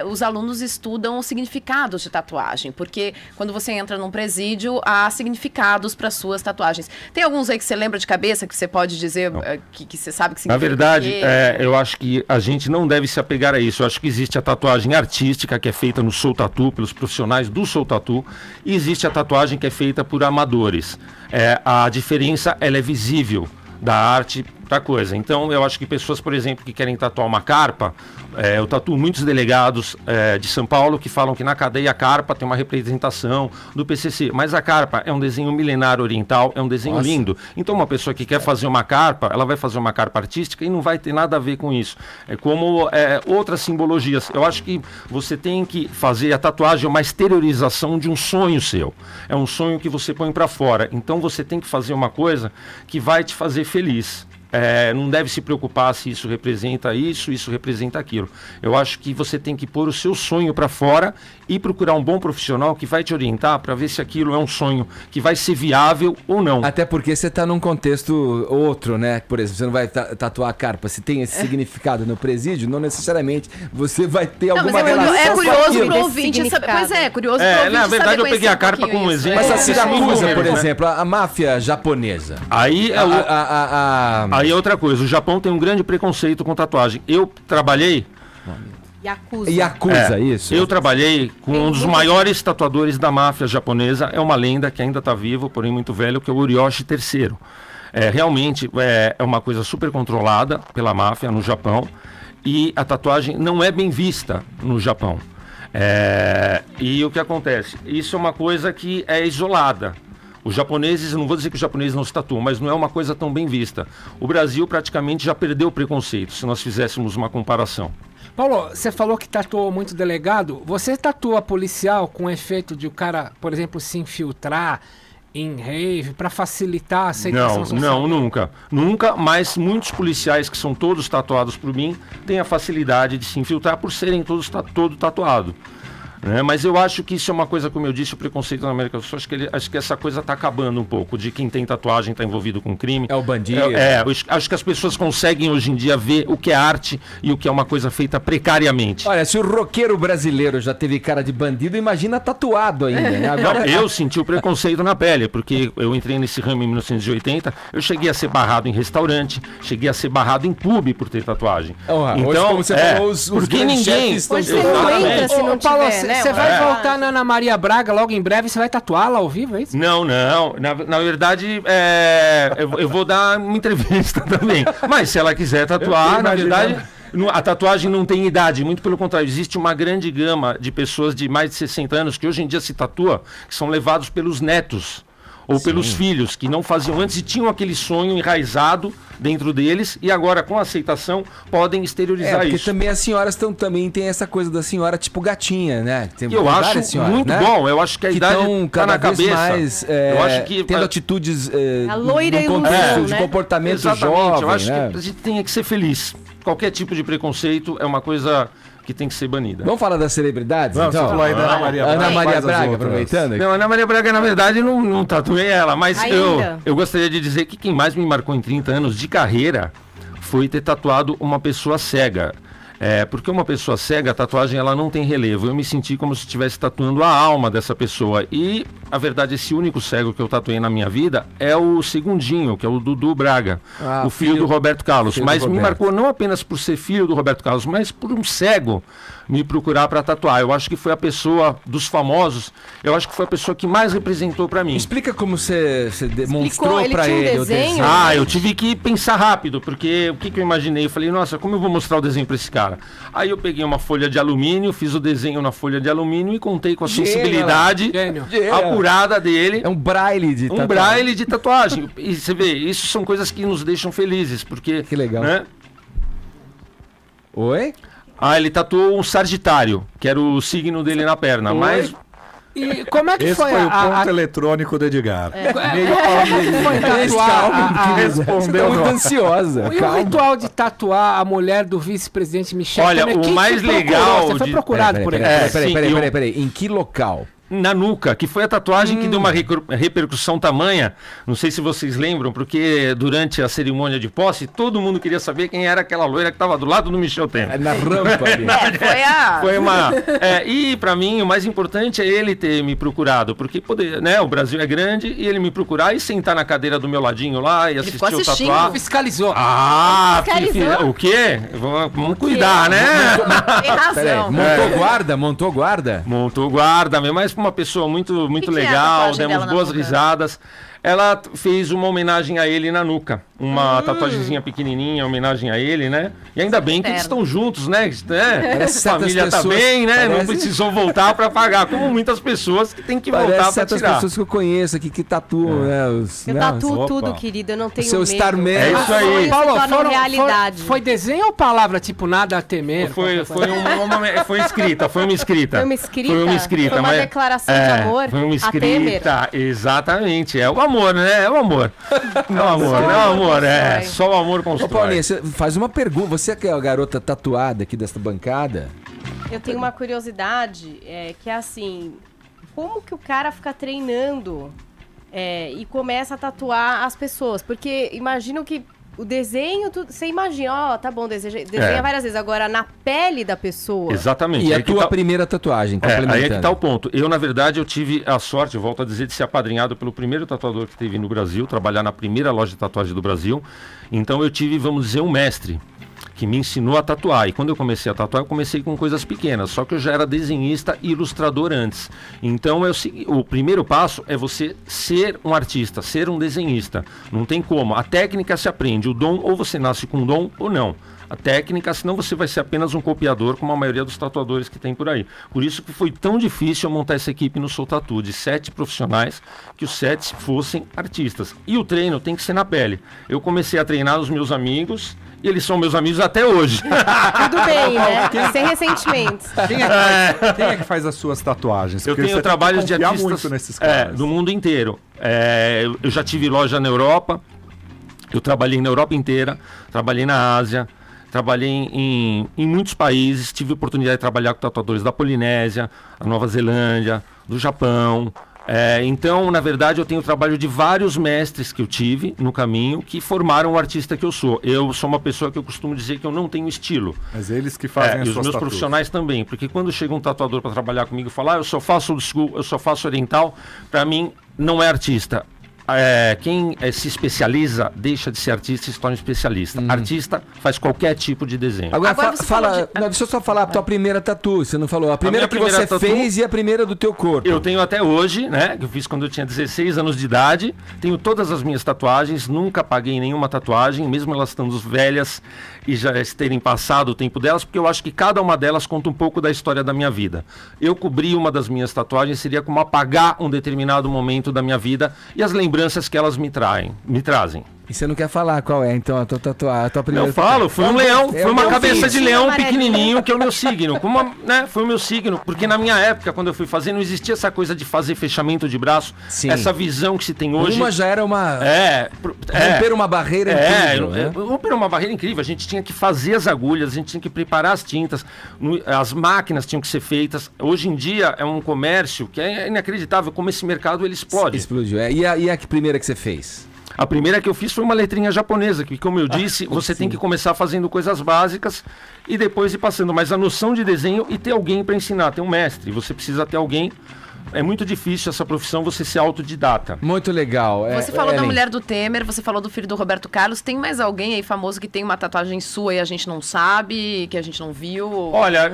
os alunos estudam os significados de tatuagem, porque quando você entra num presídio, há significados para suas tatuagens. Tem alguns aí que você lembra de cabeça, que você pode dizer que você sabe que significa? Na verdade, eu acho que a gente não deve se apegar a isso. Eu acho que existe a tatuagem artística, que é feita no Soul Tattoo, pelos profissionais do Soul Tattoo, e existe a tatuagem que é feita por amadores. A diferença, ela é visível da arte para coisa. Então, eu acho que pessoas, por exemplo, que querem tatuar uma carpa, eu tatuo muitos delegados de São Paulo que falam que na cadeia a carpa tem uma representação do PCC, mas a carpa é um desenho milenar oriental, é um desenho lindo. Então, uma pessoa que quer fazer uma carpa, ela vai fazer uma carpa artística e não vai ter nada a ver com isso. É como outras simbologias. Eu acho que você tem que fazer a tatuagem uma exteriorização de um sonho seu. É um sonho que você põe para fora. Então, você tem que fazer uma coisa que vai te fazer feliz. Não deve se preocupar se isso representa isso representa aquilo. Eu acho que você tem que pôr o seu sonho para fora e procurar um bom profissional que vai te orientar para ver se aquilo é um sonho que vai ser viável ou não. Até porque você está num contexto outro, né? Por exemplo, você não vai tatuar a carpa. Se tem esse significado no presídio, não necessariamente você vai ter alguma relação. É curioso pro ouvinte saber. Pois é curioso pro ouvinte. Na verdade, eu peguei a carpa como um exemplo. Mas a Siracusa, por exemplo, a máfia japonesa. Aí é outra coisa. O Japão tem um grande preconceito com tatuagem. Eu trabalhei Yakuza. Isso. Eu trabalhei com um dos maiores tatuadores da máfia japonesa, é uma lenda que ainda está vivo, porém muito velho, que é o Uriyoshi III. Realmente é uma coisa super controlada pela máfia no Japão, e a tatuagem não é bem vista no Japão. E o que acontece? Isso é uma coisa que é isolada. Os japoneses, não vou dizer que os japoneses não se tatuam, mas não é uma coisa tão bem vista. O Brasil praticamente já perdeu o preconceito, se nós fizéssemos uma comparação. Paulo, você falou que tatuou muito delegado. Você tatua policial com efeito de o cara, por exemplo, se infiltrar em rave para facilitar a aceitação social? Não, nunca. Nunca, mas muitos policiais que são todos tatuados por mim têm a facilidade de se infiltrar por serem todos todo tatuado. Mas eu acho que isso é uma coisa, como eu disse, o preconceito na América do Sul, acho que essa coisa está acabando um pouco, de quem tem tatuagem está envolvido com crime. É o bandido. Acho que as pessoas conseguem hoje em dia ver o que é arte e o que é uma coisa feita precariamente. Olha, se o roqueiro brasileiro já teve cara de bandido, imagina tatuado ainda, né? Agora... Não, eu senti o preconceito na pele, porque eu entrei nesse ramo em 1980, eu cheguei a ser barrado em restaurante, cheguei a ser barrado em pub por ter tatuagem. Hoje, como você falou, os porque ninguém... Hoje você não entra se não tiver, Você vai voltar na Ana Maria Braga logo em breve, você vai tatuá-la ao vivo, é isso? Não. Na verdade, eu vou dar uma entrevista também. Mas se ela quiser tatuar, na verdade... A tatuagem não tem idade, muito pelo contrário, existe uma grande gama de pessoas de mais de 60 anos que hoje em dia se tatua, que são levados pelos netos ou pelos filhos, que não faziam antes e tinham aquele sonho enraizado dentro deles, e agora com a aceitação podem exteriorizar porque isso. também as senhoras também tem essa coisa da senhora tipo gatinha, né? Tem Eu acho senhoras, muito né? bom, eu acho que a idade tá na vez cabeça. mais Eu acho que tendo atitudes a loira num ilusão, contexto de né? comportamento Exatamente, jovem, eu acho né? que a gente tem que ser feliz. Qualquer tipo de preconceito é uma coisa que tem que ser banida. Vamos falar das celebridades? Vamos, então? você falou aí da Ana Maria Braga. Ana Maria Faz as Braga, outras. aproveitando. Não, a Ana Maria Braga, na verdade, não tatuei ela, mas Ainda? eu gostaria de dizer que quem mais me marcou em 30 anos de carreira foi ter tatuado uma pessoa cega. Porque uma pessoa cega, a tatuagem ela não tem relevo. Eu me senti como se estivesse tatuando a alma dessa pessoa. E, a verdade, esse único cego que eu tatuei na minha vida é o segundinho, que é o Dudu Braga, o filho do Roberto Carlos. Mas me marcou não apenas por ser filho do Roberto Carlos, mas por um cego me procurar para tatuar. Eu acho que foi a pessoa dos famosos, eu acho que foi a pessoa que mais representou para mim. Explica como você demonstrou ele para tinha um ele o desenho? desenho. Eu tive que pensar rápido, porque o que eu imaginei? Eu falei, nossa, como eu vou mostrar o desenho para esse cara? Aí eu peguei uma folha de alumínio, fiz o desenho na folha de alumínio e contei com a sensibilidade Gênio. apurada dele. É um braille de Um braille de tatuagem. E você vê, isso são coisas que nos deixam felizes, porque... Que legal. Né? Oi? Ele tatuou um Sagitário, que era o signo dele na perna, mas... E como é que Esse foi foi o a ponto eletrônico do Edgar. foi tatuar Respondeu muito ansiosa. E o ritual de tatuar a mulher do vice-presidente Michel Olha, Temer? o Quem mais te procurou? legal Você foi de- procurado por ele. Peraí. Em que local? Na nuca, que foi a tatuagem que deu uma repercussão tamanha. Não sei se vocês lembram, porque durante a cerimônia de posse, todo mundo queria saber quem era aquela loira que estava do lado do Michel Temer. Na rampa ali. Foi uma. E para mim o mais importante é ele ter me procurado, porque o Brasil é grande e ele me procurar e sentar na cadeira do meu ladinho lá e assistir ficou o assistindo. tatuar. Fiscalizou. Fiscalizou? O quê? Vamos cuidar, né? Tem razão. Montou guarda? Montou guarda, mas uma pessoa muito que é a legal, tatuagem dela demos na boas nuca? risadas. Ela fez uma homenagem a ele na nuca. Uma tatuagemzinha pequenininha, homenagem a ele, né? E ainda bem que eles estão juntos, né? A família tá pessoas- bem, né? Não parece- precisou voltar para pagar, como muitas pessoas que tem que voltar Parece para certas tirar. pessoas que eu conheço aqui que tatuam, né? Eu tatuo tudo, querido, eu não tenho seu medo. Starman. É isso aí. Sonhos se tornam foram- realidade. foi desenho ou palavra tipo nada a temer? Foi escrita. Foi uma escrita? Foi uma escrita. Foi uma mas- declaração de amor Foi uma a Temer. escrita, exatamente. É o amor, né? É o amor. Não é amor, não é amor, é. Só o amor Ô, constrói. Paulinha, você faz uma pergunta. Você que é a garota tatuada aqui desta bancada? Eu tenho uma curiosidade, que é assim, como que o cara fica treinando e começa a tatuar as pessoas? Porque imagino que o desenho, você imagina, tá bom, desenha várias vezes. Agora, na pele da pessoa... Exatamente. E Aí a que tua tá- primeira tatuagem, Aí é complementando. que tá o ponto. Eu, na verdade, eu tive a sorte, eu volto a dizer, de ser apadrinhado pelo primeiro tatuador que teve no Brasil, trabalhar na primeira loja de tatuagem do Brasil. Então eu tive, vamos dizer, um mestre, que me ensinou a tatuar. E quando eu comecei a tatuar, eu comecei com coisas pequenas, só que eu já era desenhista e ilustrador antes. Então o primeiro passo é você ser um artista, ser um desenhista. Não tem como. A técnica se aprende. O dom, ou você nasce com dom ou não. A técnica, senão você vai ser apenas um copiador, como a maioria dos tatuadores que tem por aí. Por isso que foi tão difícil eu montar essa equipe no Sou Tatu, de 7 profissionais, que os 7 fossem artistas. E o treino tem que ser na pele. Eu comecei a treinar os meus amigos, e eles são meus amigos até hoje. Tudo bem, né? Sem ressentimentos. Quem é que faz as suas tatuagens? Eu Porque tenho você trabalhos de tem que confiar artistas muito nesses caras. do mundo inteiro. Eu já tive loja na Europa, eu trabalhei na Europa inteira, trabalhei na Ásia, trabalhei em muitos países, tive a oportunidade de trabalhar com tatuadores da Polinésia, da Nova Zelândia, do Japão. Então, na verdade, eu tenho o trabalho de vários mestres que eu tive no caminho que formaram o artista que eu sou. Eu sou uma pessoa que eu costumo dizer que eu não tenho estilo. Mas eles que fazem as E os suas meus tatuas. profissionais também, porque quando chega um tatuador para trabalhar comigo e fala, eu só faço old school, eu só faço oriental, para mim não é artista. Quem se especializa deixa de ser artista e se torna especialista. Artista faz qualquer tipo de desenho. Agora, Agora você falou de- não, deixa eu só falar a tua primeira tatu. Você não falou. A primeira que primeira você tatu- fez e a primeira do teu corpo. Eu tenho até hoje, né? Que eu fiz quando eu tinha 16 anos de idade. Tenho todas as minhas tatuagens, nunca paguei nenhuma tatuagem, mesmo elas estando velhas e já terem passado o tempo delas, porque eu acho que cada uma delas conta um pouco da história da minha vida. Eu cobrir uma das minhas tatuagens seria como apagar um determinado momento da minha vida e as lembranças que elas me trazem. E você não quer falar qual é, então, a tua tatuagem, a tua primeira Eu falo, foi um leão, foi uma meu cabeça filho. de leão Amarelinho. pequenininho, que é o meu signo. Foi o meu signo, porque na minha época, quando eu fui fazer, não existia essa coisa de fazer fechamento de braço, Sim. essa visão que se tem hoje. Uma já era uma... Romper Romper uma barreira incrível, né? romper uma barreira incrível. A gente tinha que fazer as agulhas, a gente tinha que preparar as tintas, as máquinas tinham que ser feitas. Hoje em dia é um comércio que é inacreditável como esse mercado ele explode. Explodiu. E a primeira que você fez? A primeira que eu fiz foi uma letrinha japonesa, que, como eu disse, você tem que começar fazendo coisas básicas e depois ir passando. Mas a noção de desenho e ter alguém para ensinar, ter um mestre. Você precisa ter alguém. É muito difícil essa profissão, você ser autodidata. Muito legal. Você falou da Ellen. mulher do Temer, você falou do filho do Roberto Carlos. Tem mais alguém aí famoso que tem uma tatuagem sua e a gente não sabe, que a gente não viu? Olha,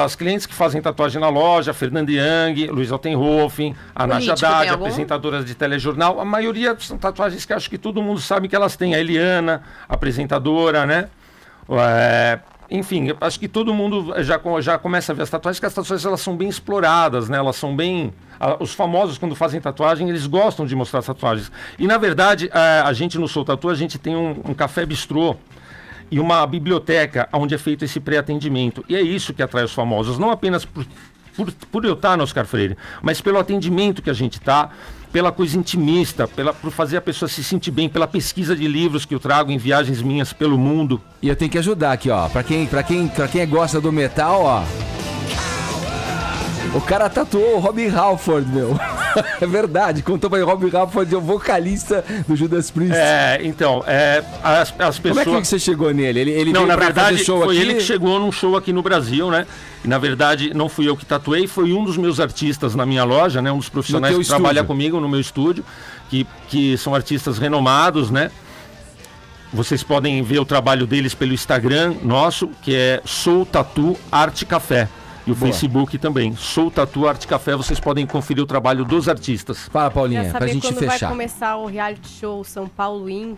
as clientes que fazem tatuagem na loja, Fernanda Young, Luiz Altenhofen, a Nádia Político, tem Haddad, algum? apresentadoras de telejornal, a maioria são tatuagens que acho que todo mundo sabe que elas têm. A Eliana, apresentadora, né? Enfim, eu acho que todo mundo já começa a ver as tatuagens, porque as tatuagens elas são bem exploradas, né? Elas são bem... Os famosos, quando fazem tatuagem, eles gostam de mostrar as tatuagens. E, na verdade, a gente no Sou Tatu, a gente tem um café bistrô e uma biblioteca onde é feito esse pré-atendimento. E é isso que atrai os famosos, não apenas por eu estar no Oscar Freire, mas pelo atendimento que a gente tá, pela coisa intimista, por fazer a pessoa se sentir bem, pela pesquisa de livros que eu trago em viagens minhas pelo mundo. E eu tenho que ajudar aqui, ó. Pra quem gosta do metal, ó. O cara tatuou o Robbie Halford, meu. É verdade. Contou pra ele, Robbie Halford é o vocalista do Judas Priest. Então, as pessoas... Como é que você chegou nele? Ele Não, veio na pra verdade, fazer show foi aqui? ele que chegou num show aqui no Brasil, né? E, na verdade, não fui eu que tatuei, foi um dos meus artistas na minha loja, né? Um dos profissionais No que teu trabalha estúdio. comigo no meu estúdio, que são artistas renomados, né? Vocês podem ver o trabalho deles pelo Instagram nosso, que é Sou Tatu Arte Café. E o Facebook também. Sou Tatu Arte Café, vocês podem conferir o trabalho dos artistas. Fala, Paulinha, Quer pra saber gente quando fechar. vai começar o reality show São Paulo Inc?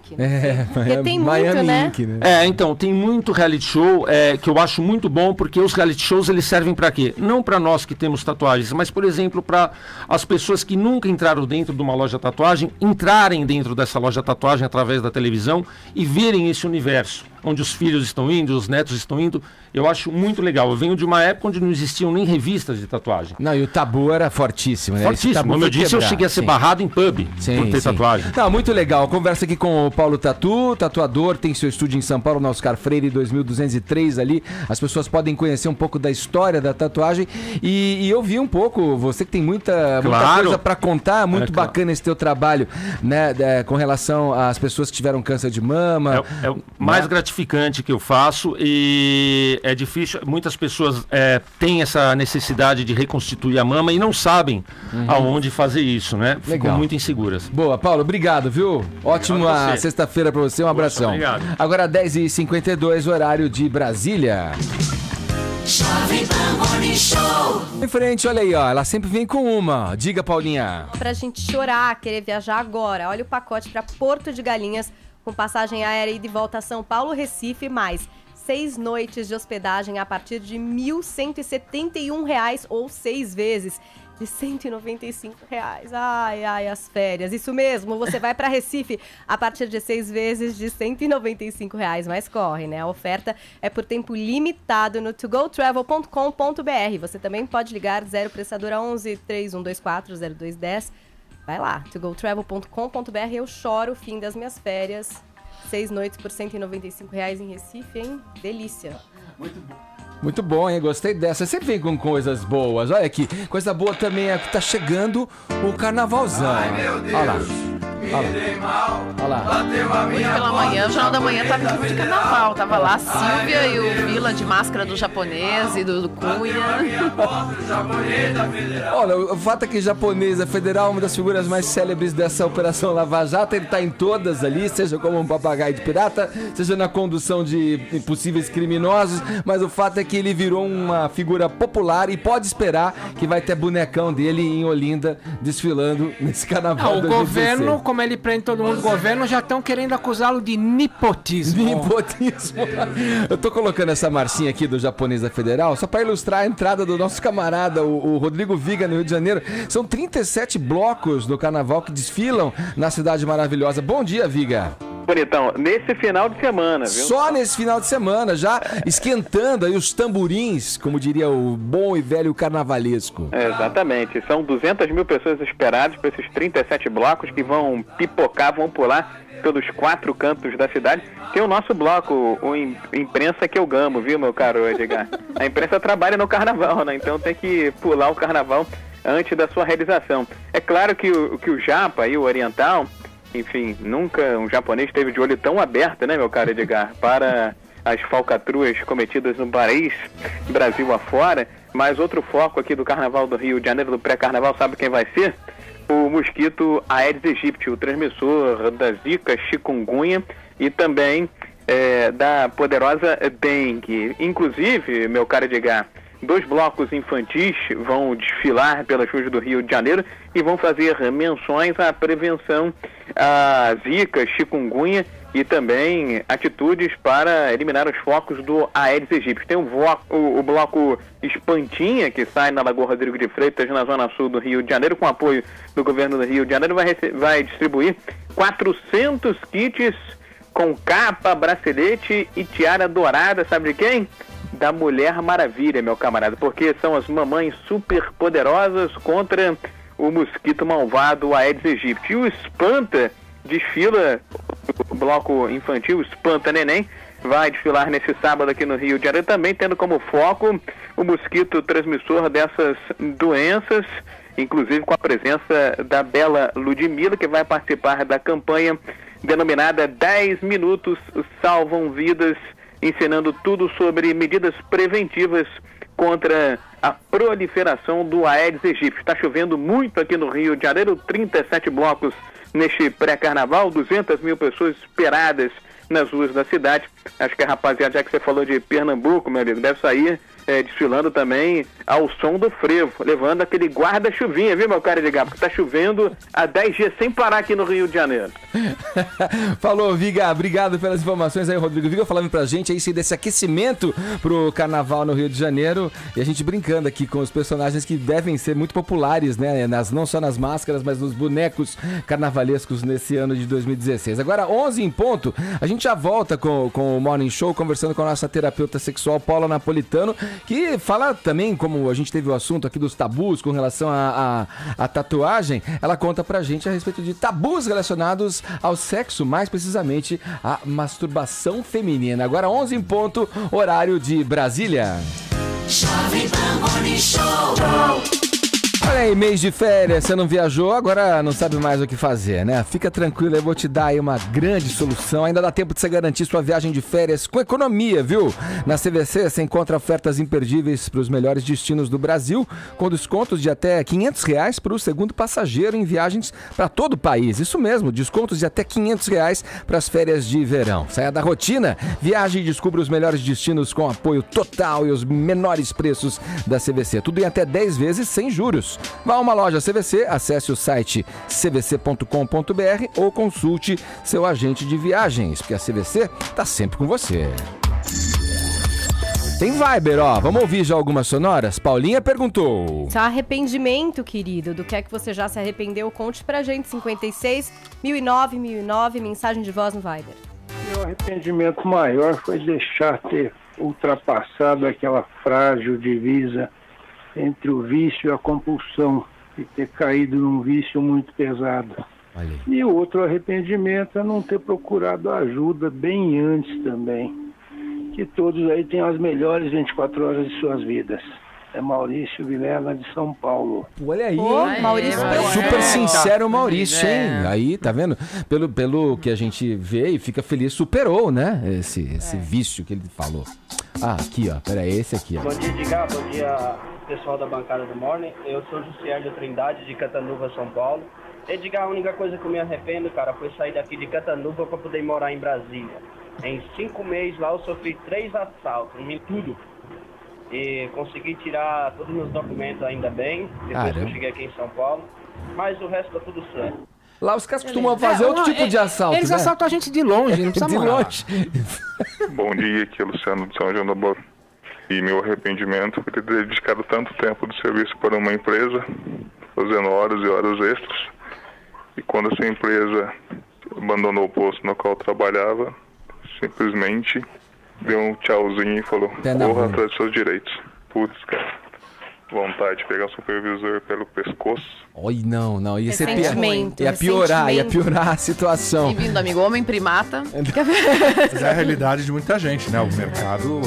Porque tem muito, Miami né? Inc, né? Então, tem muito reality show que eu acho muito bom, porque os reality shows eles servem para quê? Não para nós que temos tatuagens, mas, por exemplo, para as pessoas que nunca entraram dentro de uma loja de tatuagem, entrarem dentro dessa loja de tatuagem através da televisão e verem esse universo, onde os filhos estão indo, os netos estão indo. Eu acho muito legal. Eu venho de uma época onde não existiam nem revistas de tatuagem. Não, e o tabu era fortíssimo, né? Esse Fortíssimo. tabu Como foi eu disse, eu quebrado, cheguei a ser sim. barrado em pub por ter tatuagem. Não, muito legal. Conversa aqui com o Paulo Tatu, tatuador, tem seu estúdio em São Paulo, na Oscar Freire 2202 ali. As pessoas podem conhecer um pouco da história da tatuagem e eu vi um pouco, você que tem muita Claro. coisa pra contar, muito Claro. bacana esse teu trabalho, né, com relação às pessoas que tiveram câncer de mama. É o mais gratificante gratificante que eu faço e é difícil. Muitas pessoas têm essa necessidade de reconstituir a mama e não sabem aonde fazer isso, né? Ficam Legal. muito inseguras. Boa, Paulo, obrigado, viu? Ótima você. sexta-feira pra você, um abração. obrigado. Agora 10h52, horário de Brasília. Jovem Pan Morning Show. Em frente, olha aí, ó, ela sempre vem com uma. Diga, Paulinha. Pra gente chorar, querer viajar agora. Olha o pacote pra Porto de Galinhas, com passagem aérea e de volta a São Paulo, Recife, mais 6 noites de hospedagem a partir de R$ 1.171 ou 6 vezes de R$ 195. Ai, as férias. Isso mesmo, você vai para Recife a partir de 6 vezes de R$ 195. Mas corre, né? A oferta é por tempo limitado no togotravel.com.br. Você também pode ligar 0 prestadora 11 3124 0210. Vai lá, togotravel.com.br. Eu choro, fim das minhas férias. 6 noites por R$ 195 em Recife, hein? Delícia. Muito bom, hein? Gostei dessa. Sempre vem com coisas boas. Olha aqui, coisa boa também é que tá chegando o carnavalzão. Olha lá. Olha lá. Hoje pela manhã, o Jornal da Manhã tava em clima de carnaval. Tava lá a Silvia e o Vila de máscara do japonês e do Cunha. Olha, o fato é que Japonesa Federal, uma das figuras mais célebres dessa Operação Lava Jato, ele tá em todas ali, seja como um papagaio de pirata, seja na condução de possíveis criminosos, mas o fato é que ele virou uma figura popular e pode esperar que vai ter bonecão dele em Olinda desfilando nesse carnaval. O 2016. governo, como ele prende todo mundo, o governo já estão querendo acusá-lo de nepotismo. Nepotismo. Eu tô colocando essa marchinha aqui do Japonesa Federal só para ilustrar a entrada do nosso camarada, o Rodrigo Viga, no Rio de Janeiro. São 37 blocos do carnaval que desfilam na cidade maravilhosa. Bom dia, Viga. Bonitão, nesse final de semana, viu? Só nesse final de semana, já esquentando aí os tamborins, como diria o bom e velho carnavalesco. Exatamente, são 200 mil pessoas esperadas para esses 37 blocos que vão pipocar, vão pular pelos 4 cantos da cidade. Tem o nosso bloco, o Imprensa que eu gamo, viu, meu caro Edgar? A imprensa trabalha no carnaval, né? Então tem que pular o carnaval antes da sua realização. É claro que o Japa e o Oriental, enfim, nunca um japonês teve de olho tão aberto, né, meu caro Edgar, para as falcatruas cometidas no país, Brasil afora. Mas outro foco aqui do Carnaval do Rio de Janeiro, do pré-carnaval, sabe quem vai ser? O mosquito Aedes aegypti, o transmissor da Zika, chikungunya e também da poderosa dengue. Inclusive, meu caro Edgar, 2 blocos infantis vão desfilar pelas ruas do Rio de Janeiro e vão fazer menções à prevenção à Zika, chikungunya e também atitudes para eliminar os focos do Aedes aegypti. Tem o bloco Espantinha, que sai na Lagoa Rodrigo de Freitas, na zona sul do Rio de Janeiro, com apoio do governo do Rio de Janeiro, vai distribuir 400 kits com capa, bracelete e tiara dourada, sabe de quem? Da Mulher Maravilha, meu camarada, porque são as mamães super poderosas contra o mosquito malvado Aedes aegypti. E o Espanta desfila, o bloco infantil, o Espanta Neném, vai desfilar nesse sábado aqui no Rio de Janeiro, também tendo como foco o mosquito transmissor dessas doenças, inclusive com a presença da bela Ludmilla, que vai participar da campanha denominada 10 Minutos Salvam Vidas, ensinando tudo sobre medidas preventivas contra a proliferação do Aedes aegypti. Está chovendo muito aqui no Rio de Janeiro, 37 blocos neste pré-carnaval, 200 mil pessoas esperadas nas ruas da cidade. Acho que a rapaziada, já que você falou de Pernambuco, meu amigo, deve sair desfilando também ao som do frevo, levando aquele guarda-chuvinha, viu, meu cara de Gabo? Porque tá chovendo há 10 dias sem parar aqui no Rio de Janeiro. Falou, Viga, obrigado pelas informações aí, Rodrigo Viga, falando pra gente aí desse aquecimento pro carnaval no Rio de Janeiro, e a gente brincando aqui com os personagens que devem ser muito populares, né, não só nas máscaras, mas nos bonecos carnavalescos nesse ano de 2016. Agora, 11 em ponto, a gente já volta com o Morning Show, conversando com a nossa terapeuta sexual, Paula Napolitano, que fala também, como a gente teve o assunto aqui dos tabus com relação à tatuagem, ela conta pra gente a respeito de tabus relacionados ao sexo, mais precisamente a masturbação feminina. Agora 11 em ponto, horário de Brasília. Jovem Pan Morning Show. Olha aí, mês de férias, você não viajou, agora não sabe mais o que fazer, né? Fica tranquilo, eu vou te dar aí uma grande solução. Ainda dá tempo de você garantir sua viagem de férias com economia, viu? Na CVC você encontra ofertas imperdíveis para os melhores destinos do Brasil, com descontos de até R$500 para o segundo passageiro em viagens para todo o país. Isso mesmo, descontos de até R$500 para as férias de verão. Saia da rotina, viaje e descubra os melhores destinos com apoio total e os menores preços da CVC. Tudo em até 10 vezes sem juros. Vá a uma loja CVC, acesse o site cvc.com.br ou consulte seu agente de viagens, porque a CVC tá sempre com você. Tem Viber, ó. Vamos ouvir já algumas sonoras? Paulinha perguntou. Seu arrependimento, querido, do que é que você já se arrependeu? Conte pra gente, 56 1009, mensagem de voz no Viber. Meu arrependimento maior foi deixar ter ultrapassado aquela frágil divisa entre o vício e a compulsão e ter caído num vício muito pesado. E o outro arrependimento é não ter procurado ajuda bem antes também. Que todos aí tenham as melhores 24 horas de suas vidas. É Maurício Vilela de São Paulo. Olha aí, Maurício, super sincero Maurício, hein? Aí, tá vendo? Pelo que a gente vê e fica feliz, superou, né? Esse vício que ele falou. Ah, aqui, ó. Pera aí, esse aqui, ó. Bom dia, Edgar. Bom dia, pessoal da bancada do Morning. Eu sou Jussier Trindade, de Catanduva, São Paulo. Edgar, a única coisa que eu me arrependo, cara, foi sair daqui de Catanduva para poder morar em Brasília. Em 5 meses lá eu sofri 3 assaltos, em tudo. E consegui tirar todos os meus documentos ainda bem, depois que eu cheguei aqui em São Paulo. Mas o resto tá tudo certo. Lá os caras costumam fazer outro tipo de assalto, Eles né? assaltam a gente de longe, não precisa de morar. longe. Bom dia, aqui é o Luciano de São João da Barra. E meu arrependimento foi ter dedicado tanto tempo de serviço para uma empresa, fazendo horas e horas extras. E quando essa empresa abandonou o posto no qual eu trabalhava, simplesmente deu um tchauzinho e falou: corra atrás dos seus direitos. Putz, cara, vontade de pegar o supervisor pelo pescoço. Oi, não, ia ser Ressentimento, ia piorar a situação. Bem-vindo, amigo homem primata. Mas é a realidade de muita gente, né? O mercado...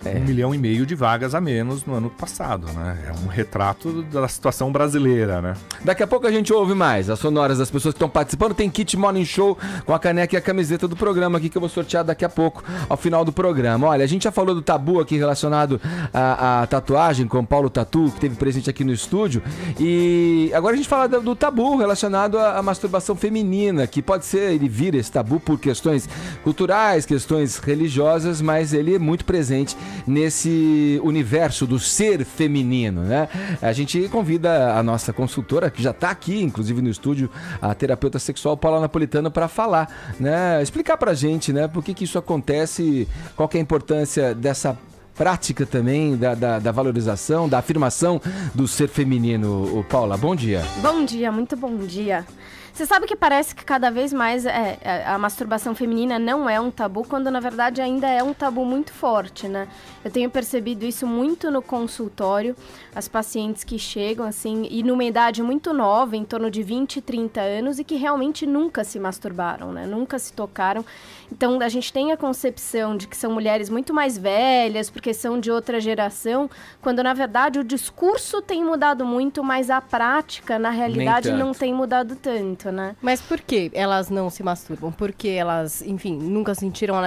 1,5 milhão de vagas a menos no ano passado, né? É um retrato da situação brasileira, né? Daqui a pouco a gente ouve mais as sonoras das pessoas que estão participando. Tem kit Morning Show com a caneca e a camiseta do programa aqui que eu vou sortear daqui a pouco, ao final do programa. Olha, a gente já falou do tabu aqui relacionado à tatuagem com o Paulo Tatu, que teve presente aqui no estúdio. E agora a gente fala do tabu relacionado à masturbação feminina, que pode ser, ele vira esse tabu por questões culturais, questões religiosas, mas ele é muito presente nesse universo do ser feminino, né? A gente convida a nossa consultora, que já está aqui, inclusive no estúdio, a terapeuta sexual Paula Napolitano, para falar, né? Explicar pra gente, né? Por que isso acontece, qual que é a importância dessa prática também, da valorização, da afirmação do ser feminino. Paula, bom dia. Bom dia, muito bom dia. Você sabe que parece que cada vez mais a masturbação feminina não é um tabu, quando na verdade ainda é um tabu muito forte, né? Eu tenho percebido isso muito no consultório, as pacientes que chegam assim, e numa idade muito nova, em torno de 20, 30 anos, e que realmente nunca se masturbaram, né? Nunca se tocaram. Então a gente tem a concepção de que são mulheres muito mais velhas, porque são de outra geração, quando na verdade o discurso tem mudado muito, mas a prática, na realidade, não tem mudado tanto. Né? Mas por que elas não se masturbam? Porque elas, enfim, nunca sentiram a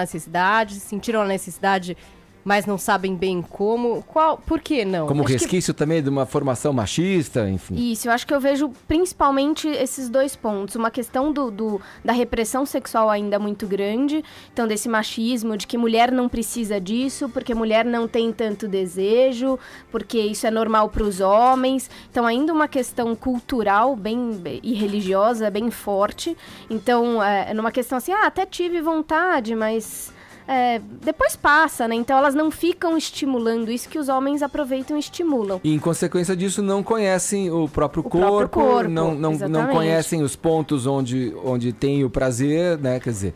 necessidade, mas não sabem bem como. Por que não? Como resquício também de uma formação machista, enfim. Isso, eu acho que eu vejo principalmente esses 2 pontos. Uma questão da repressão sexual ainda muito grande, então desse machismo, de que mulher não precisa disso, porque mulher não tem tanto desejo, porque isso é normal para os homens. Então ainda uma questão cultural e religiosa bem forte. Então, numa questão assim, até tive vontade, mas... depois passa, né? Então elas não ficam estimulando isso que os homens aproveitam e estimulam. E em consequência disso não conhecem o próprio corpo, não conhecem os pontos onde tem o prazer, né? Quer dizer,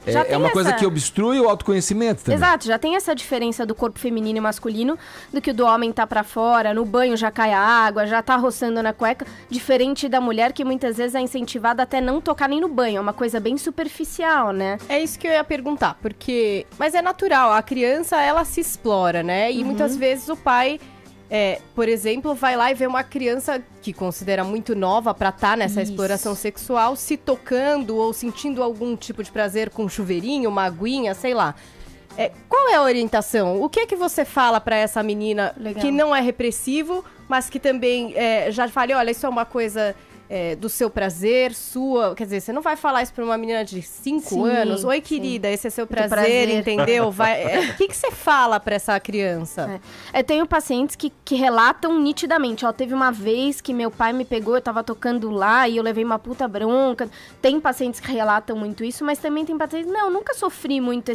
é uma coisa que obstrui o autoconhecimento também. Exato, já tem essa diferença do corpo feminino e masculino, do que o do homem tá pra fora, no banho já cai a água, já tá roçando na cueca, diferente da mulher que muitas vezes é incentivada até não tocar nem no banho, é uma coisa bem superficial, né? É isso que eu ia perguntar, porque... Mas é natural, a criança, ela se explora, né? E muitas vezes o pai por exemplo, vai lá e vê uma criança que considera muito nova pra estar nessa exploração sexual, se tocando ou sentindo algum tipo de prazer com um chuveirinho, uma aguinha, sei lá. Qual é a orientação? O que é que você fala pra essa menina que não é repressivo, mas que também já fale, olha, isso é uma coisa do seu prazer, sua... Quer dizer, você não vai falar isso pra uma menina de 5 anos. Oi, querida, esse é seu prazer, entendeu? O que você fala pra essa criança? Eu tenho pacientes que relatam nitidamente. Ó, teve uma vez que meu pai me pegou, eu tava tocando lá e eu levei uma puta bronca. Tem pacientes que relatam muito isso, mas também tem pacientes... Não, eu nunca sofri muito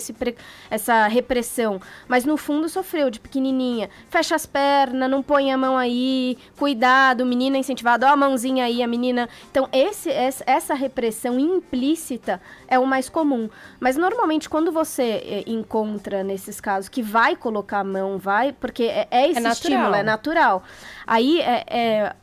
essa repressão. Mas no fundo sofreu, de pequenininha. Fecha as pernas, não põe a mão aí. Cuidado, menina incentivada. Ó a mãozinha aí, a menina. Então, essa repressão implícita é o mais comum. Mas, normalmente, quando você encontra, nesses casos, que vai colocar a mão, porque esse estímulo, é natural. Aí,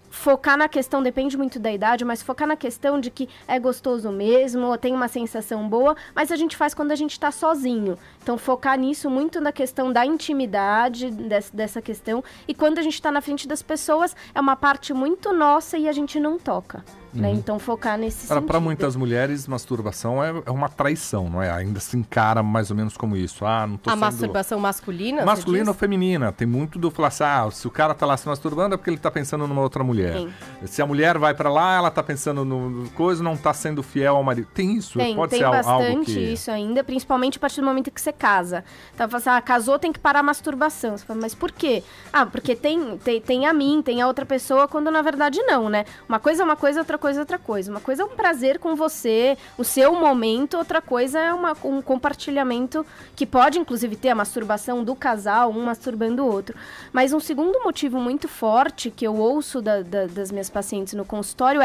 focar na questão, depende muito da idade, mas focar na questão de que é gostoso mesmo, ou tem uma sensação boa, mas a gente faz quando a gente tá sozinho. Então, focar nisso muito na questão da intimidade, dessa questão, e quando a gente tá na frente das pessoas, é uma parte muito nossa e a gente não toca. Né? Então, focar nesse sentido. Para muitas mulheres, masturbação é uma traição, não é? Ainda se encara mais ou menos como isso. Não tô masturbação masculina? Masculina ou feminina. Tem muito do falar assim, se o cara tá lá se masturbando é porque ele tá pensando numa outra mulher. Se a mulher vai para lá, ela tá pensando no coisa, não tá sendo fiel ao marido. Tem isso? Pode ser algo que... Tem bastante isso ainda, principalmente a partir do momento que você casa. Então, você fala assim, casou, tem que parar a masturbação. Você fala, mas por quê? Porque tem a mim, tem a outra pessoa, quando na verdade não, né? Uma coisa é uma coisa, outra coisa é outra coisa. Uma coisa é um prazer com você, o seu momento, outra coisa é um compartilhamento que pode, inclusive, ter a masturbação do casal, um masturbando o outro. Mas um segundo motivo muito forte que eu ouço das minhas pacientes no consultório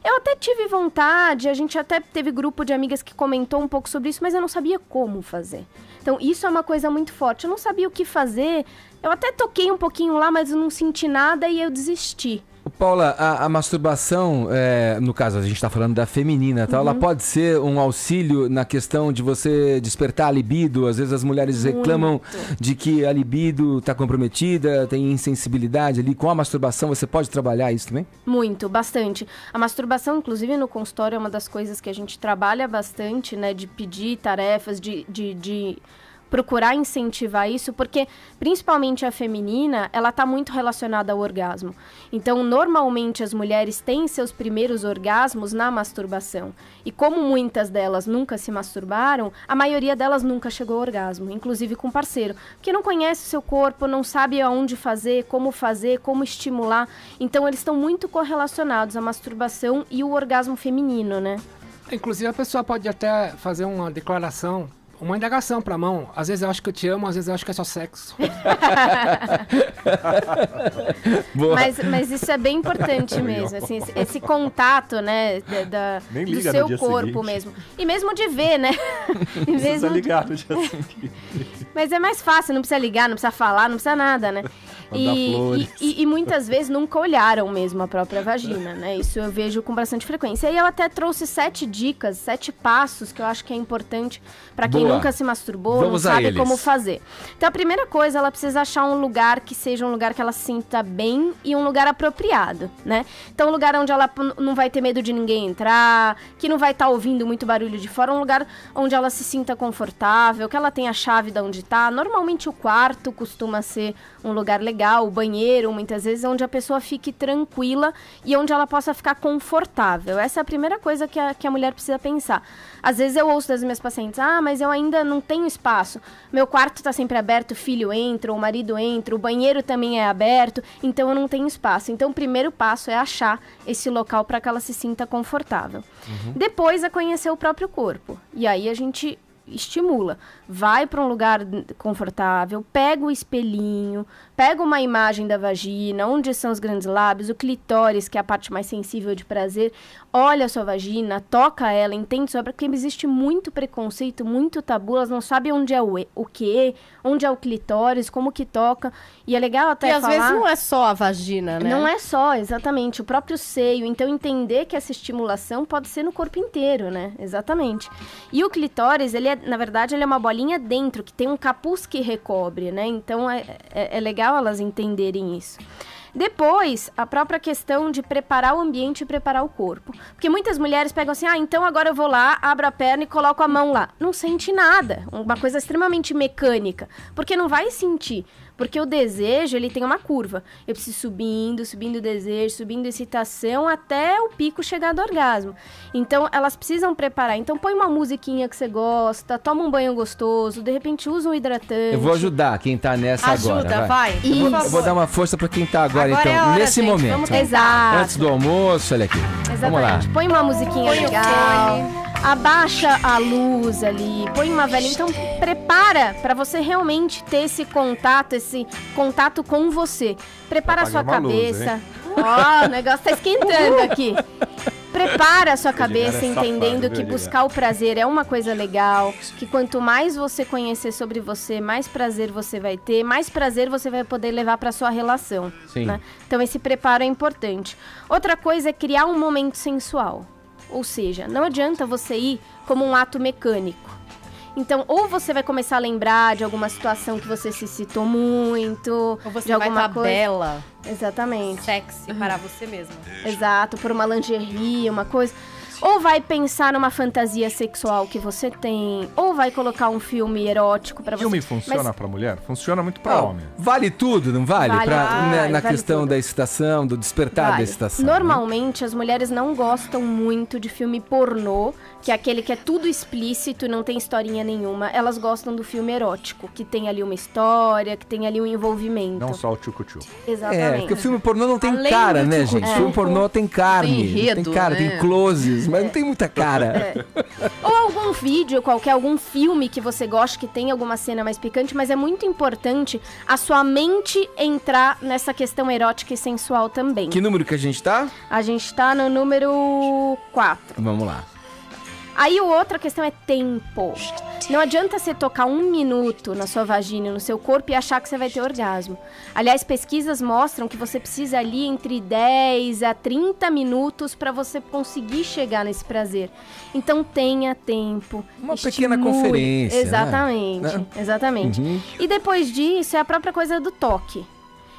eu até tive vontade, a gente até teve grupo de amigas que comentou um pouco sobre isso, mas eu não sabia como fazer. Então, isso é uma coisa muito forte. Eu não sabia o que fazer, eu até toquei um pouquinho lá, mas eu não senti nada e eu desisti. Paula, a masturbação, no caso, a gente está falando da feminina, tá? Ela pode ser um auxílio na questão de você despertar a libido. Às vezes as mulheres reclamam de que a libido está comprometida, tem insensibilidade ali. Com a masturbação você pode trabalhar isso também? Muito, bastante. A masturbação, inclusive no consultório, é uma das coisas que a gente trabalha bastante, né? De pedir tarefas, de procurar incentivar isso, porque principalmente a feminina, ela tá muito relacionada ao orgasmo. Então, normalmente as mulheres têm seus primeiros orgasmos na masturbação. E como muitas delas nunca se masturbaram, a maioria delas nunca chegou ao orgasmo, inclusive com parceiro, porque não conhece o seu corpo, não sabe aonde fazer, como estimular. Então, eles estão muito correlacionados, a masturbação e o orgasmo feminino, né? Inclusive, a pessoa pode até fazer uma declaração, uma indagação pra mão. Às vezes eu acho que eu te amo, às vezes eu acho que é só sexo. Mas isso é bem importante mesmo, assim, esse contato, né, do seu corpo mesmo. E mesmo de ver, né? Precisa ligar no dia seguinte. Mas é mais fácil, não precisa ligar, não precisa falar, não precisa nada, né? E muitas vezes nunca olharam mesmo a própria vagina, né? Isso eu vejo com bastante frequência. E eu até trouxe 7 dicas, 7 passos que eu acho que é importante para quem nunca se masturbou, não sabe como fazer. Então a primeira coisa, ela precisa achar um lugar que seja um lugar que ela se sinta bem e um lugar apropriado, né? Então um lugar onde ela não vai ter medo de ninguém entrar, que não vai estar ouvindo muito barulho de fora, um lugar onde ela se sinta confortável, que ela tenha a chave de onde tá. Normalmente o quarto costuma ser um lugar legal, o banheiro, muitas vezes, onde a pessoa fique tranquila e onde ela possa ficar confortável. Essa é a primeira coisa que a mulher precisa pensar. Às vezes eu ouço das minhas pacientes, mas eu ainda não tenho espaço. Meu quarto tá sempre aberto, o filho entra, o marido entra, o banheiro também é aberto, então eu não tenho espaço. Então o primeiro passo é achar esse local para que ela se sinta confortável. Depois é conhecer o próprio corpo. E aí a gente estimula, vai para um lugar confortável, pega o espelhinho, pega uma imagem da vagina, onde são os grandes lábios, o clitóris, que é a parte mais sensível de prazer, olha a sua vagina, toca ela, entende sobre, porque existe muito preconceito, muito tabu, elas não sabem onde é o quê, onde é o clitóris, como que toca, e é legal até falar... E às vezes não é só a vagina, né? Não é só, exatamente, o próprio seio, então entender que essa estimulação pode ser no corpo inteiro, né? Exatamente. E o clitóris, na verdade, ele é uma bolinha dentro, que tem um capuz que recobre, né? Então, é legal legal elas entenderem isso. Depois, a própria questão de preparar o ambiente e preparar o corpo. Porque muitas mulheres pegam assim, então agora eu vou lá, abro a perna e coloco a mão lá. Não sente nada, uma coisa extremamente mecânica, porque não vai sentir. Porque o desejo, ele tem uma curva. Eu preciso subindo o desejo, subindo a excitação, até o pico chegar do orgasmo. Então, elas precisam preparar. Então, põe uma musiquinha que você gosta, toma um banho gostoso, de repente usa um hidratante. Eu vou ajudar quem tá nessa agora. Ajuda, vai. Eu vou dar uma força pra quem tá agora então, é a hora, nesse gente, momento. vamos Exato. Antes do almoço, olha aqui. Vamos lá. Exatamente. Põe uma musiquinha legal. Abaixa a luz ali, põe uma velhinha. Então, prepara para você realmente ter esse contato com você. Prepara a sua cabeça. Ó, o negócio tá esquentando aqui. Prepara a sua cabeça entendendo que buscar o prazer é uma coisa legal, que quanto mais você conhecer sobre você, mais prazer você vai ter, mais prazer você vai poder levar para sua relação. Sim. Né? Então, esse preparo é importante. Outra coisa é criar um momento sensual. Ou seja, não adianta você ir como um ato mecânico. Então, ou você vai começar a lembrar de alguma situação que você se citou muito, Ou você de alguma vai estar coisa. bela, Exatamente. sexy para você mesma. Exato, por uma lingerie, uma coisa. Ou vai pensar numa fantasia sexual que você tem, ou vai colocar um filme erótico pra você. Filme funciona pra mulher? Funciona muito pra homem. Vale tudo, não vale? Vale, Na vale questão tudo. da excitação, do despertar da Vale. excitação. né? Normalmente, as mulheres não gostam muito de filme pornô, que é aquele que é tudo explícito e não tem historinha nenhuma. Elas gostam do filme erótico, que tem ali uma história, que tem ali um envolvimento. Não só o tchucu-tchucu. Exatamente. Porque o filme pornô não tem Além cara, do né, tchucu-tchucu, gente? O filme pornô tem carne, tem enredo, tem cara, né? tem closes, mas não tem muita cara. Ou algum vídeo qualquer, algum filme que você goste que tem alguma cena mais picante, mas é muito importante a sua mente entrar nessa questão erótica e sensual também. Que número que a gente tá? A gente tá no número 4. Vamos lá. Aí outra questão é tempo. Não adianta você tocar 1 minuto na sua vagina, no seu corpo e achar que você vai ter orgasmo. Aliás, pesquisas mostram que você precisa ali entre 10 a 30 minutos para você conseguir chegar nesse prazer. Então tenha tempo. Uma pequena conferência, né? Exatamente, exatamente. Uhum. E depois disso é a própria coisa do toque.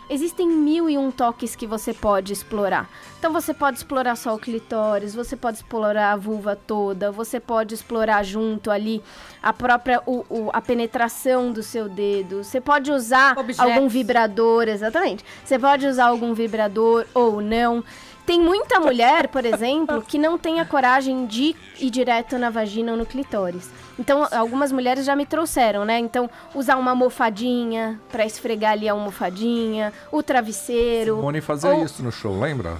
Existem 1001 toques que você pode explorar. Então você pode explorar só o clitóris, você pode explorar a vulva toda, você pode explorar junto ali a própria a penetração do seu dedo. Você pode usar Objetos. algum vibrador, exatamente. Você pode usar algum vibrador ou não. Tem muita mulher, por exemplo, que não tem a coragem de ir direto na vagina ou no clitóris. Então, algumas mulheres já me trouxeram, né? Então, usar uma almofadinha pra esfregar ali a almofadinha, o travesseiro. Simone fazia isso no show, lembra?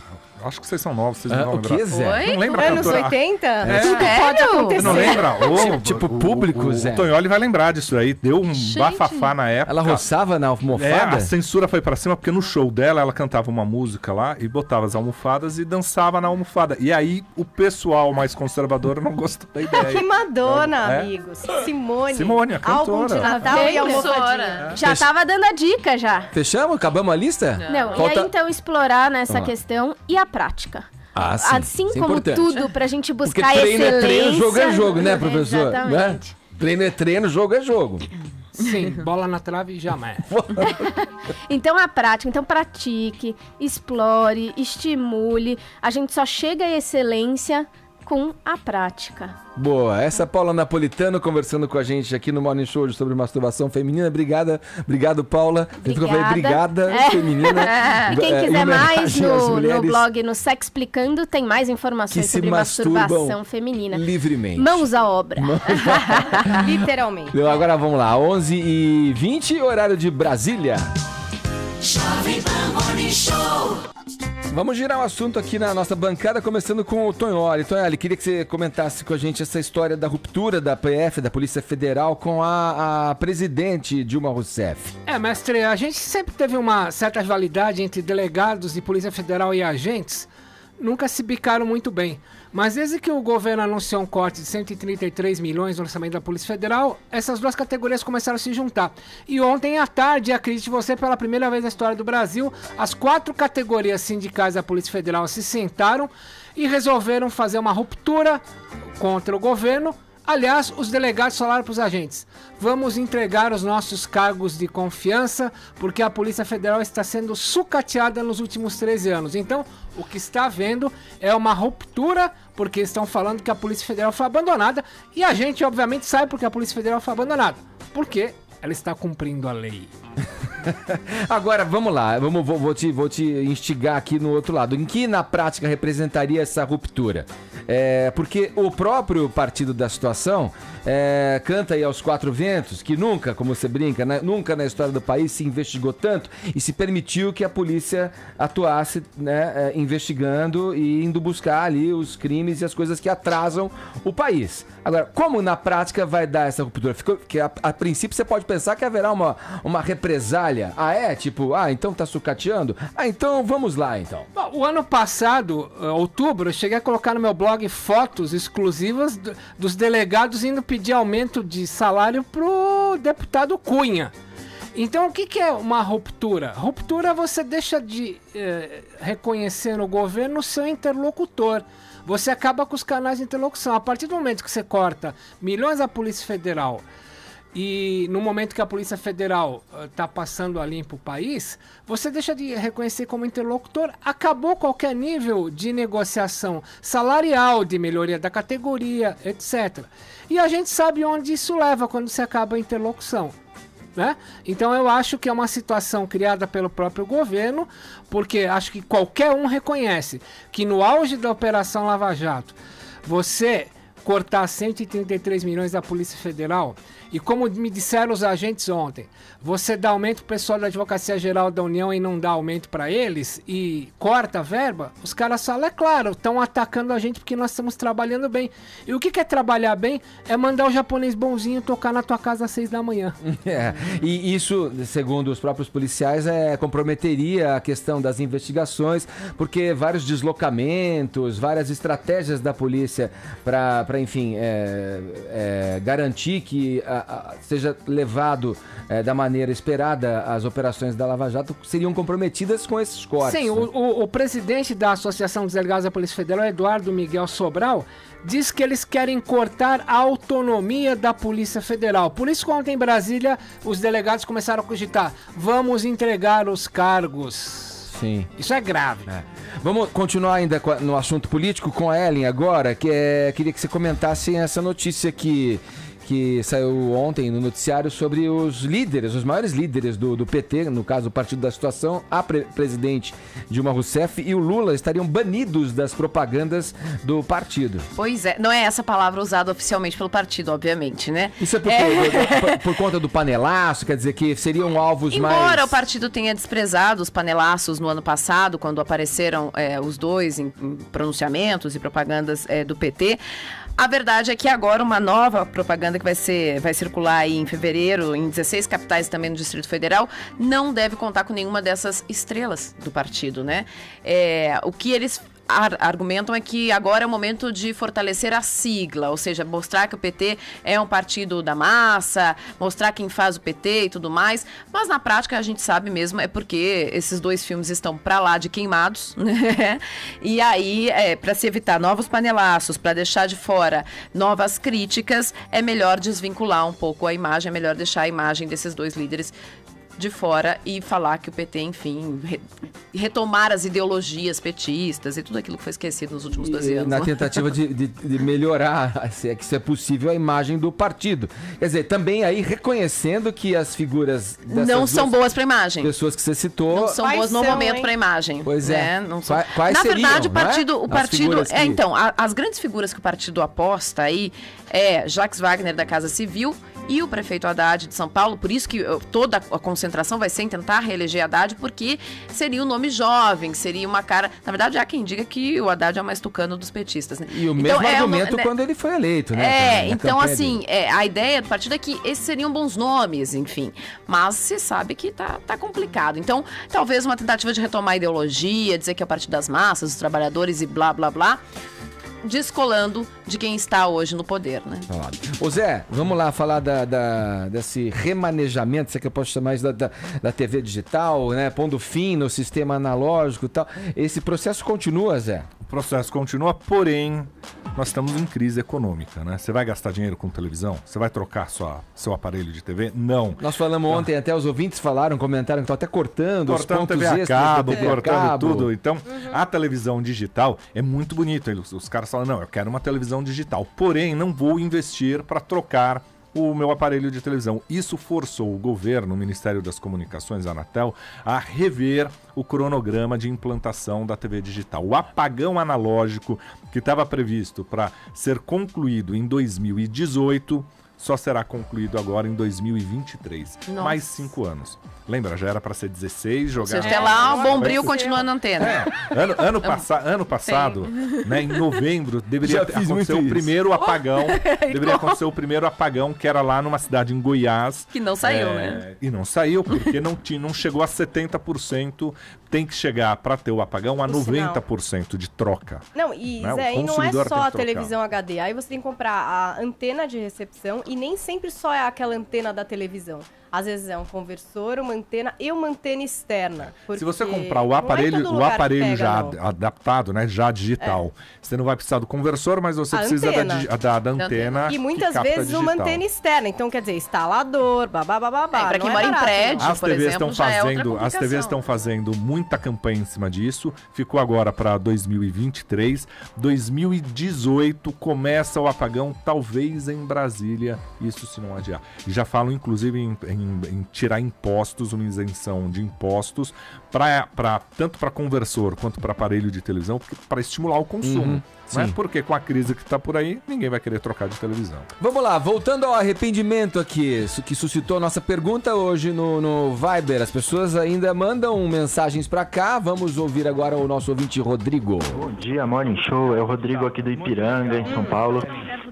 Acho que vocês são novos, vocês não vão O lembrar. que, Zé? Oi? Não lembra a Anos cantora? 80? Tudo pode acontecer. Não lembra? Tipo público, Zé. O Tonholi vai lembrar disso aí. Deu um bafafá na época. Ela roçava na almofada? A censura foi pra cima porque no show dela ela cantava uma música lá e botava as almofadas e dançava na almofada. E aí o pessoal mais conservador não gostou da ideia. Que Madonna, É? amigos. Simone, a álbum de cantora. Natal e Professora. almofadinha. Já tava dando a dica já. Fechamos? Acabamos a lista? Não, e Falta- aí então explorar nessa Vamos lá. questão e a prática. Ah, sim. Assim Isso é como importante. tudo pra gente Porque buscar treino excelência. é treino, jogo é jogo, né, professor? Exatamente. Né? Treino é treino, jogo é jogo. Sim, bola na trave jamais. Então a prática, então pratique, explore, estimule. A gente só chega à excelência com a prática. Boa, essa é a Paula Napolitano conversando com a gente aqui no Morning Show sobre masturbação feminina. Obrigado, Paula. Obrigada, É. feminina. E quem quiser Em mais homenagem às no mulheres blog no Sex Explicando tem mais que informações se sobre masturbam masturbação feminina. livremente. Mãos à obra. Literalmente. Então, agora vamos lá, 11h20, horário de Brasília. Jovem Pan Morning Show. Vamos girar o assunto aqui na nossa bancada, começando com o Tonholi. Tonholi, queria que você comentasse com a gente essa história da ruptura da PF, da Polícia Federal, com a presidente Dilma Rousseff. Mestre, a gente sempre teve uma certa rivalidade entre delegados de Polícia Federal e agentes. Nunca se bicaram muito bem. Mas desde que o governo anunciou um corte de 133 milhões no orçamento da Polícia Federal, essas duas categorias começaram a se juntar. E ontem à tarde, acredite você, pela primeira vez na história do Brasil, as 4 categorias sindicais da Polícia Federal se sentaram e resolveram fazer uma ruptura contra o governo, Aliás, os delegados falaram para os agentes: vamos entregar os nossos cargos de confiança, porque a Polícia Federal está sendo sucateada nos últimos 13 anos. Então, o que está havendo é uma ruptura, porque estão falando que a Polícia Federal foi abandonada, e a gente, obviamente, sabe porque a Polícia Federal foi abandonada. Porque ela está cumprindo a lei. Agora, vamos lá, vou te instigar aqui no outro lado. Em que, na prática, representaria essa ruptura? Porque o próprio partido da situação canta aí aos quatro ventos que nunca, como você brinca, né, nunca na história do país se investigou tanto e se permitiu que a polícia atuasse, né, investigando e indo buscar ali os crimes e as coisas que atrasam o país. Agora, como na prática vai dar essa ruptura? Porque a princípio você pode pensar que haverá uma represália. Então tá sucateando? Então vamos lá, então. Bom, o ano passado, outubro, eu cheguei a colocar no meu blog fotos exclusivas dos delegados indo pedir aumento de salário pro deputado Cunha. Então, o que é uma ruptura? Ruptura, você deixa de reconhecer no governo o seu interlocutor. Você acaba com os canais de interlocução. A partir do momento que você corta milhões da Polícia Federal, e no momento que a Polícia Federal está passando a limpo o país, você deixa de reconhecer como interlocutor, acabou qualquer nível de negociação salarial, de melhoria da categoria, etc. E a gente sabe onde isso leva quando se acaba a interlocução, né? Então eu acho que é uma situação criada pelo próprio governo, porque acho que qualquer um reconhece que no auge da Operação Lava Jato, você cortar 133 milhões da Polícia Federal, e como me disseram os agentes ontem, você dá aumento pro pessoal da Advocacia Geral da União e não dá aumento para eles, e corta a verba, os caras falam, é claro, estão atacando a gente porque nós estamos trabalhando bem. E o que é trabalhar bem? É mandar o japonês bonzinho tocar na tua casa às 6 da manhã. E isso, segundo os próprios policiais, comprometeria a questão das investigações, porque vários deslocamentos, várias estratégias da polícia para enfim, garantir que seja levado da maneira esperada as operações da Lava Jato seriam comprometidas com esses cortes. Sim, né? o presidente da Associação dos Delegados da Polícia Federal, Eduardo Miguel Sobral, diz que eles querem cortar a autonomia da Polícia Federal. Por isso, ontem em Brasília, os delegados começaram a cogitar: vamos entregar os cargos. Sim. Isso é grave. Vamos continuar ainda no assunto político com a Ellen agora, queria que você comentasse essa notícia que saiu ontem no noticiário sobre os maiores líderes do PT, no caso o Partido da Situação, a presidente Dilma Rousseff e o Lula estariam banidos das propagandas do partido. Pois é, não é essa palavra usada oficialmente pelo partido, obviamente, né? Isso é por conta do panelaço, quer dizer que seriam alvos mais... Embora o partido tenha desprezado os panelaços no ano passado, quando apareceram os dois em pronunciamentos e propagandas do PT, a verdade é que agora uma nova propaganda que vai circular aí em fevereiro, em 16 capitais também no Distrito Federal, não deve contar com nenhuma dessas estrelas do partido, né? O que eles argumentam é que agora é o momento de fortalecer a sigla, ou seja, mostrar que o PT é um partido da massa, mostrar quem faz o PT e tudo mais, mas na prática a gente sabe mesmo é porque esses dois filmes estão pra lá de queimados, né? E aí, para se evitar novos panelaços, para deixar de fora novas críticas, é melhor desvincular um pouco a imagem, é melhor deixar a imagem desses dois líderes de fora e falar que o PT, enfim, retomar as ideologias petistas e tudo aquilo que foi esquecido nos últimos 12 anos. Na tentativa de melhorar, se é que isso é possível, a imagem do partido. Quer dizer, também aí reconhecendo que as figuras dessas não são boas para a imagem. Pessoas que você citou não são boas no momento para a imagem. Pois é. Não são... Quais Na seriam, verdade, o partido que... então, as grandes figuras que o partido aposta aí é Jacques Wagner da Casa Civil e o prefeito Haddad de São Paulo, por isso que toda a concentração vai ser em tentar reeleger Haddad, porque seria um nome jovem, seria uma cara... Na verdade, há quem diga que o Haddad é o mais tucano dos petistas, né? E o mesmo argumento quando ele foi eleito, né? Então assim, a ideia do partido é que esses seriam bons nomes, enfim. Mas se sabe que tá complicado. Então, talvez uma tentativa de retomar a ideologia, dizer que é o partido das massas, dos trabalhadores e blá, blá, blá, descolando de quem está hoje no poder, né? Ô Zé, vamos lá falar desse remanejamento, se é que eu posso chamar isso da TV digital, né? Pondo fim no sistema analógico e tal. Esse processo continua, Zé? O processo continua, porém, nós estamos em crise econômica, né? Você vai gastar dinheiro com televisão? Você vai trocar seu aparelho de TV? Não. Nós falamos ontem, até os ouvintes falaram, comentaram que estão até cortando os pontos TV a extras cabo, da TV a cortando cabo. tudo. Então, a televisão digital é muito bonita. Os caras falam, não, eu quero uma televisão digital, porém, não vou investir para trocar o meu aparelho de televisão. Isso forçou o governo, o Ministério das Comunicações, a Anatel, a rever o cronograma de implantação da TV digital. O apagão analógico que estava previsto para ser concluído em 2018 só será concluído agora em 2023. Nossa. Mais 5 anos. Lembra, já era para ser 16, jogar... Você até lá, o Bombril continua na antena. Ano passado, né, em novembro, deveria Já fiz acontecer muito o primeiro apagão. Igual. Deveria acontecer o primeiro apagão, que era lá numa cidade em Goiás. Que não saiu, né? E não saiu, porque não chegou a 70%. Tem que chegar, para ter o apagão, a 90% de troca. Não, e Né? Zé, O e não é consumidor só tem a que trocar. televisão HD. Aí você tem que comprar a antena de recepção e nem sempre só é aquela antena da televisão. Às vezes é um conversor, uma antena e uma antena externa. Se você porque comprar o não é aparelho, todo lugar que pega, já não. adaptado, né, já digital, você não vai precisar do conversor, mas você A precisa antena. da antena. E muitas que capta vezes uma digital. antena externa. Então, quer dizer, instalador, babá. Pra quem não mora em barato, prédio, não. As por TVs exemplo, estão já é outra fazendo, as complicação. TVs estão fazendo muita campanha em cima disso. Ficou agora para 2023, 2018 começa o apagão, talvez em Brasília, isso se não adiar. E já falam inclusive em tirar impostos, uma isenção de impostos tanto para conversor quanto para aparelho de televisão, para estimular o consumo. Né? sim. Porque com a crise que está por aí, ninguém vai querer trocar de televisão. Vamos lá, voltando ao arrependimento aqui, isso que suscitou a nossa pergunta hoje no Viber. As pessoas ainda mandam mensagens pra cá. Vamos ouvir agora o nosso ouvinte Rodrigo. Bom dia, Morning Show. É o Rodrigo aqui do Ipiranga, em São Paulo.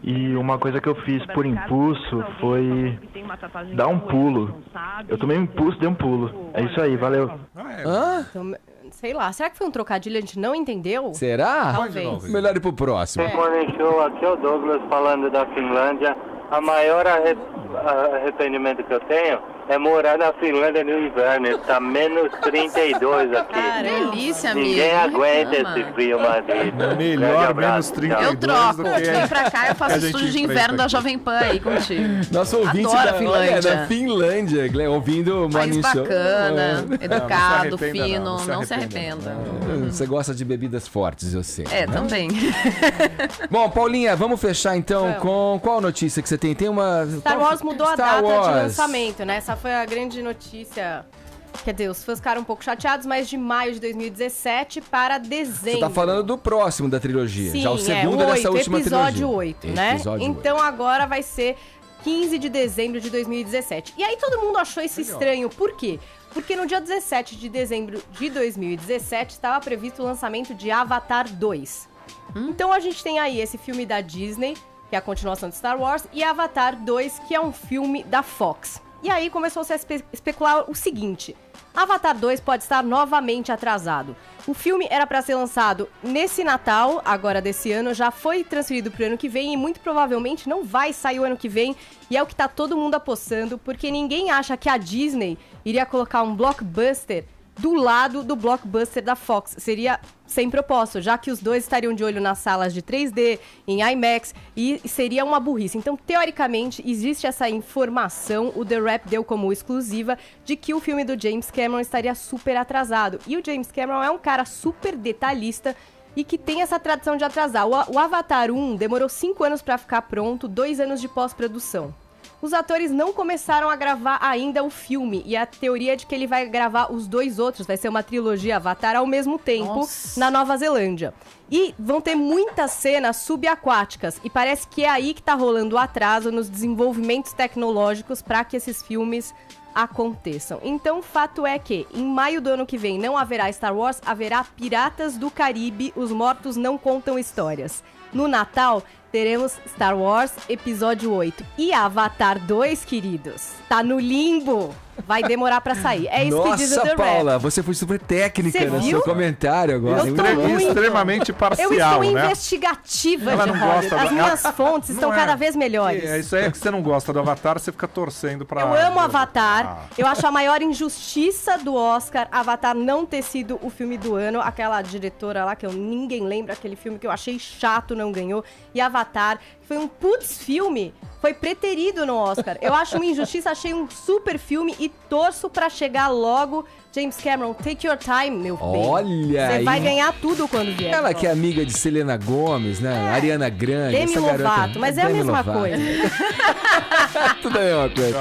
E uma coisa que eu fiz por impulso foi dar um pulo. Eu tomei um impulso, dei um pulo. É isso aí, valeu. Hã? Então, sei lá, será que foi um trocadilho e a gente não entendeu? Será? Talvez. Melhor ir pro próximo. Morning Show, aqui é o Douglas falando da Finlândia. A maior arrependimento que eu tenho é morar na Finlândia no inverno. Está menos 32 aqui. Delícia, amigo. Ninguém aguenta esse frio, Madrid. Melhor menos 32 Eu troco. do que Tu vem pra cá, eu faço a gente estúdio de enfrenta inverno da aqui. Jovem Pan aí contigo. Nosso ouvinte Adoro a da Finlândia. Finlândia, Glenn, ouvindo o País Morning Show. bacana, É. educado, Não se arrependa, fino, não. não se arrependa. Você gosta de bebidas fortes, eu sei. É, né? também. Bom, Paulinha, vamos fechar então Vamos. com qual notícia que você tem? Tem uma... Star Wars mudou a Star data Wars. de lançamento, né? Essa foi a grande notícia. Quer dizer, os fãs ficaram um pouco chateados, mas de maio de 2017 para dezembro. Você tá falando do próximo da trilogia. Sim, já o segundo é, dessa última episódio trilogia. 8, né? Episódio Então agora vai ser 15 de dezembro de 2017. E aí todo mundo achou isso estranho. Por quê? Porque no dia 17 de dezembro de 2017 estava previsto o lançamento de Avatar 2. Então a gente tem aí esse filme da Disney, que é a continuação de Star Wars, e Avatar 2, que é um filme da Fox. E aí começou-se a especular o seguinte: Avatar 2 pode estar novamente atrasado. O filme era para ser lançado nesse Natal, agora desse ano, já foi transferido para o ano que vem e muito provavelmente não vai sair o ano que vem. E é o que tá todo mundo apostando, porque ninguém acha que a Disney iria colocar um blockbuster do lado do blockbuster da Fox. Seria sem propósito, já que os dois estariam de olho nas salas de 3D, em IMAX, e seria uma burrice. Então, teoricamente, existe essa informação, o The Wrap deu como exclusiva, de que o filme do James Cameron estaria super atrasado. E o James Cameron é um cara super detalhista e que tem essa tradição de atrasar. O Avatar 1 demorou 5 anos para ficar pronto, 2 anos de pós-produção. Os atores não começaram a gravar ainda o filme, e a teoria é de que ele vai gravar os 2 outros, vai ser uma trilogia Avatar ao mesmo tempo, Nossa. na Nova Zelândia. E vão ter muitas cenas subaquáticas, e parece que é aí que tá rolando o atraso nos desenvolvimentos tecnológicos para que esses filmes aconteçam. Então, o fato é que, em maio do ano que vem, não haverá Star Wars, haverá Piratas do Caribe, Os Mortos Não Contam Histórias. No Natal, teremos Star Wars Episódio 8 e Avatar 2, queridos. Tá no limbo. Vai demorar pra sair. É isso que diz o The Nossa, Paula, Rap. você foi super técnica Você no viu? seu comentário agora. Eu tô muito. Extremamente parcial, Eu estou né? investigativa Ela de não Hollywood. gosta As do- minhas fontes Não estão é. cada vez melhores. Isso aí é que você não gosta do Avatar, você fica torcendo pra... Eu amo Avatar. Eu acho a maior injustiça do Oscar Avatar não ter sido o filme do ano. Aquela diretora lá que ninguém lembra, aquele filme que eu achei chato, não ganhou. E Avatar, que foi um putz filme, foi preterido no Oscar. Eu acho uma injustiça, achei um super filme e torço pra chegar logo. James Cameron, take your time, meu bem. Olha Você aí. vai ganhar tudo quando vier. Ela que é amiga de Selena Gomez, né? Ariana Grande. Demi essa garota. Lovato, mas é a Demi mesma Lovato. coisa. Tudo a mesma coisa.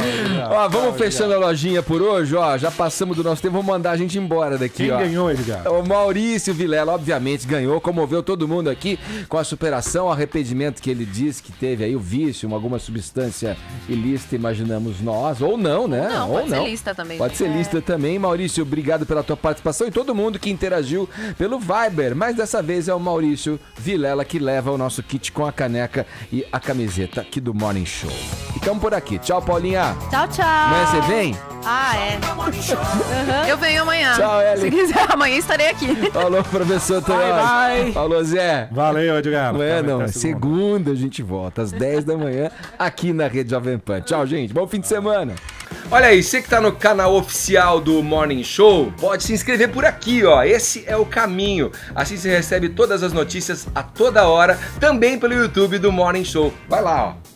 Ó, vamos fechando a lojinha por hoje, ó. Já passamos do nosso tempo, vamos mandar a gente embora daqui, Quem ó. ganhou, Edgar? O Maurício Vilela, obviamente, ganhou, comoveu todo mundo aqui com a superação, o arrependimento que ele disse que teve aí, o vício, alguma substância ilícita, imaginamos nós, ou não, né? Não, ou pode ser lista também. Pode ser lista também. Maurício, obrigado pela tua participação e todo mundo que interagiu pelo Viber, mas dessa vez é o Maurício Vilela que leva o nosso kit com a caneca e a camiseta aqui do Morning Show. Ficamos por aqui. Tchau, Paulinha. Tchau, tchau. Amanhã você vem? Ah, é. Uhum. Eu venho amanhã. Tchau, Ellen. Se quiser, amanhã estarei aqui. Falou, professor Tonholi. Falou, Zé. Valeu, Edgar. Amanhã Até não, é segunda. segunda a gente volta, às 10 da manhã, aqui na Rede Jovem Pan. Tchau, gente. Bom fim de semana. Olha aí, você que tá no canal oficial do Morning Show, pode se inscrever por aqui, ó. Esse é o caminho. Assim você recebe todas as notícias a toda hora, também pelo YouTube do Morning Show. Vai lá, ó.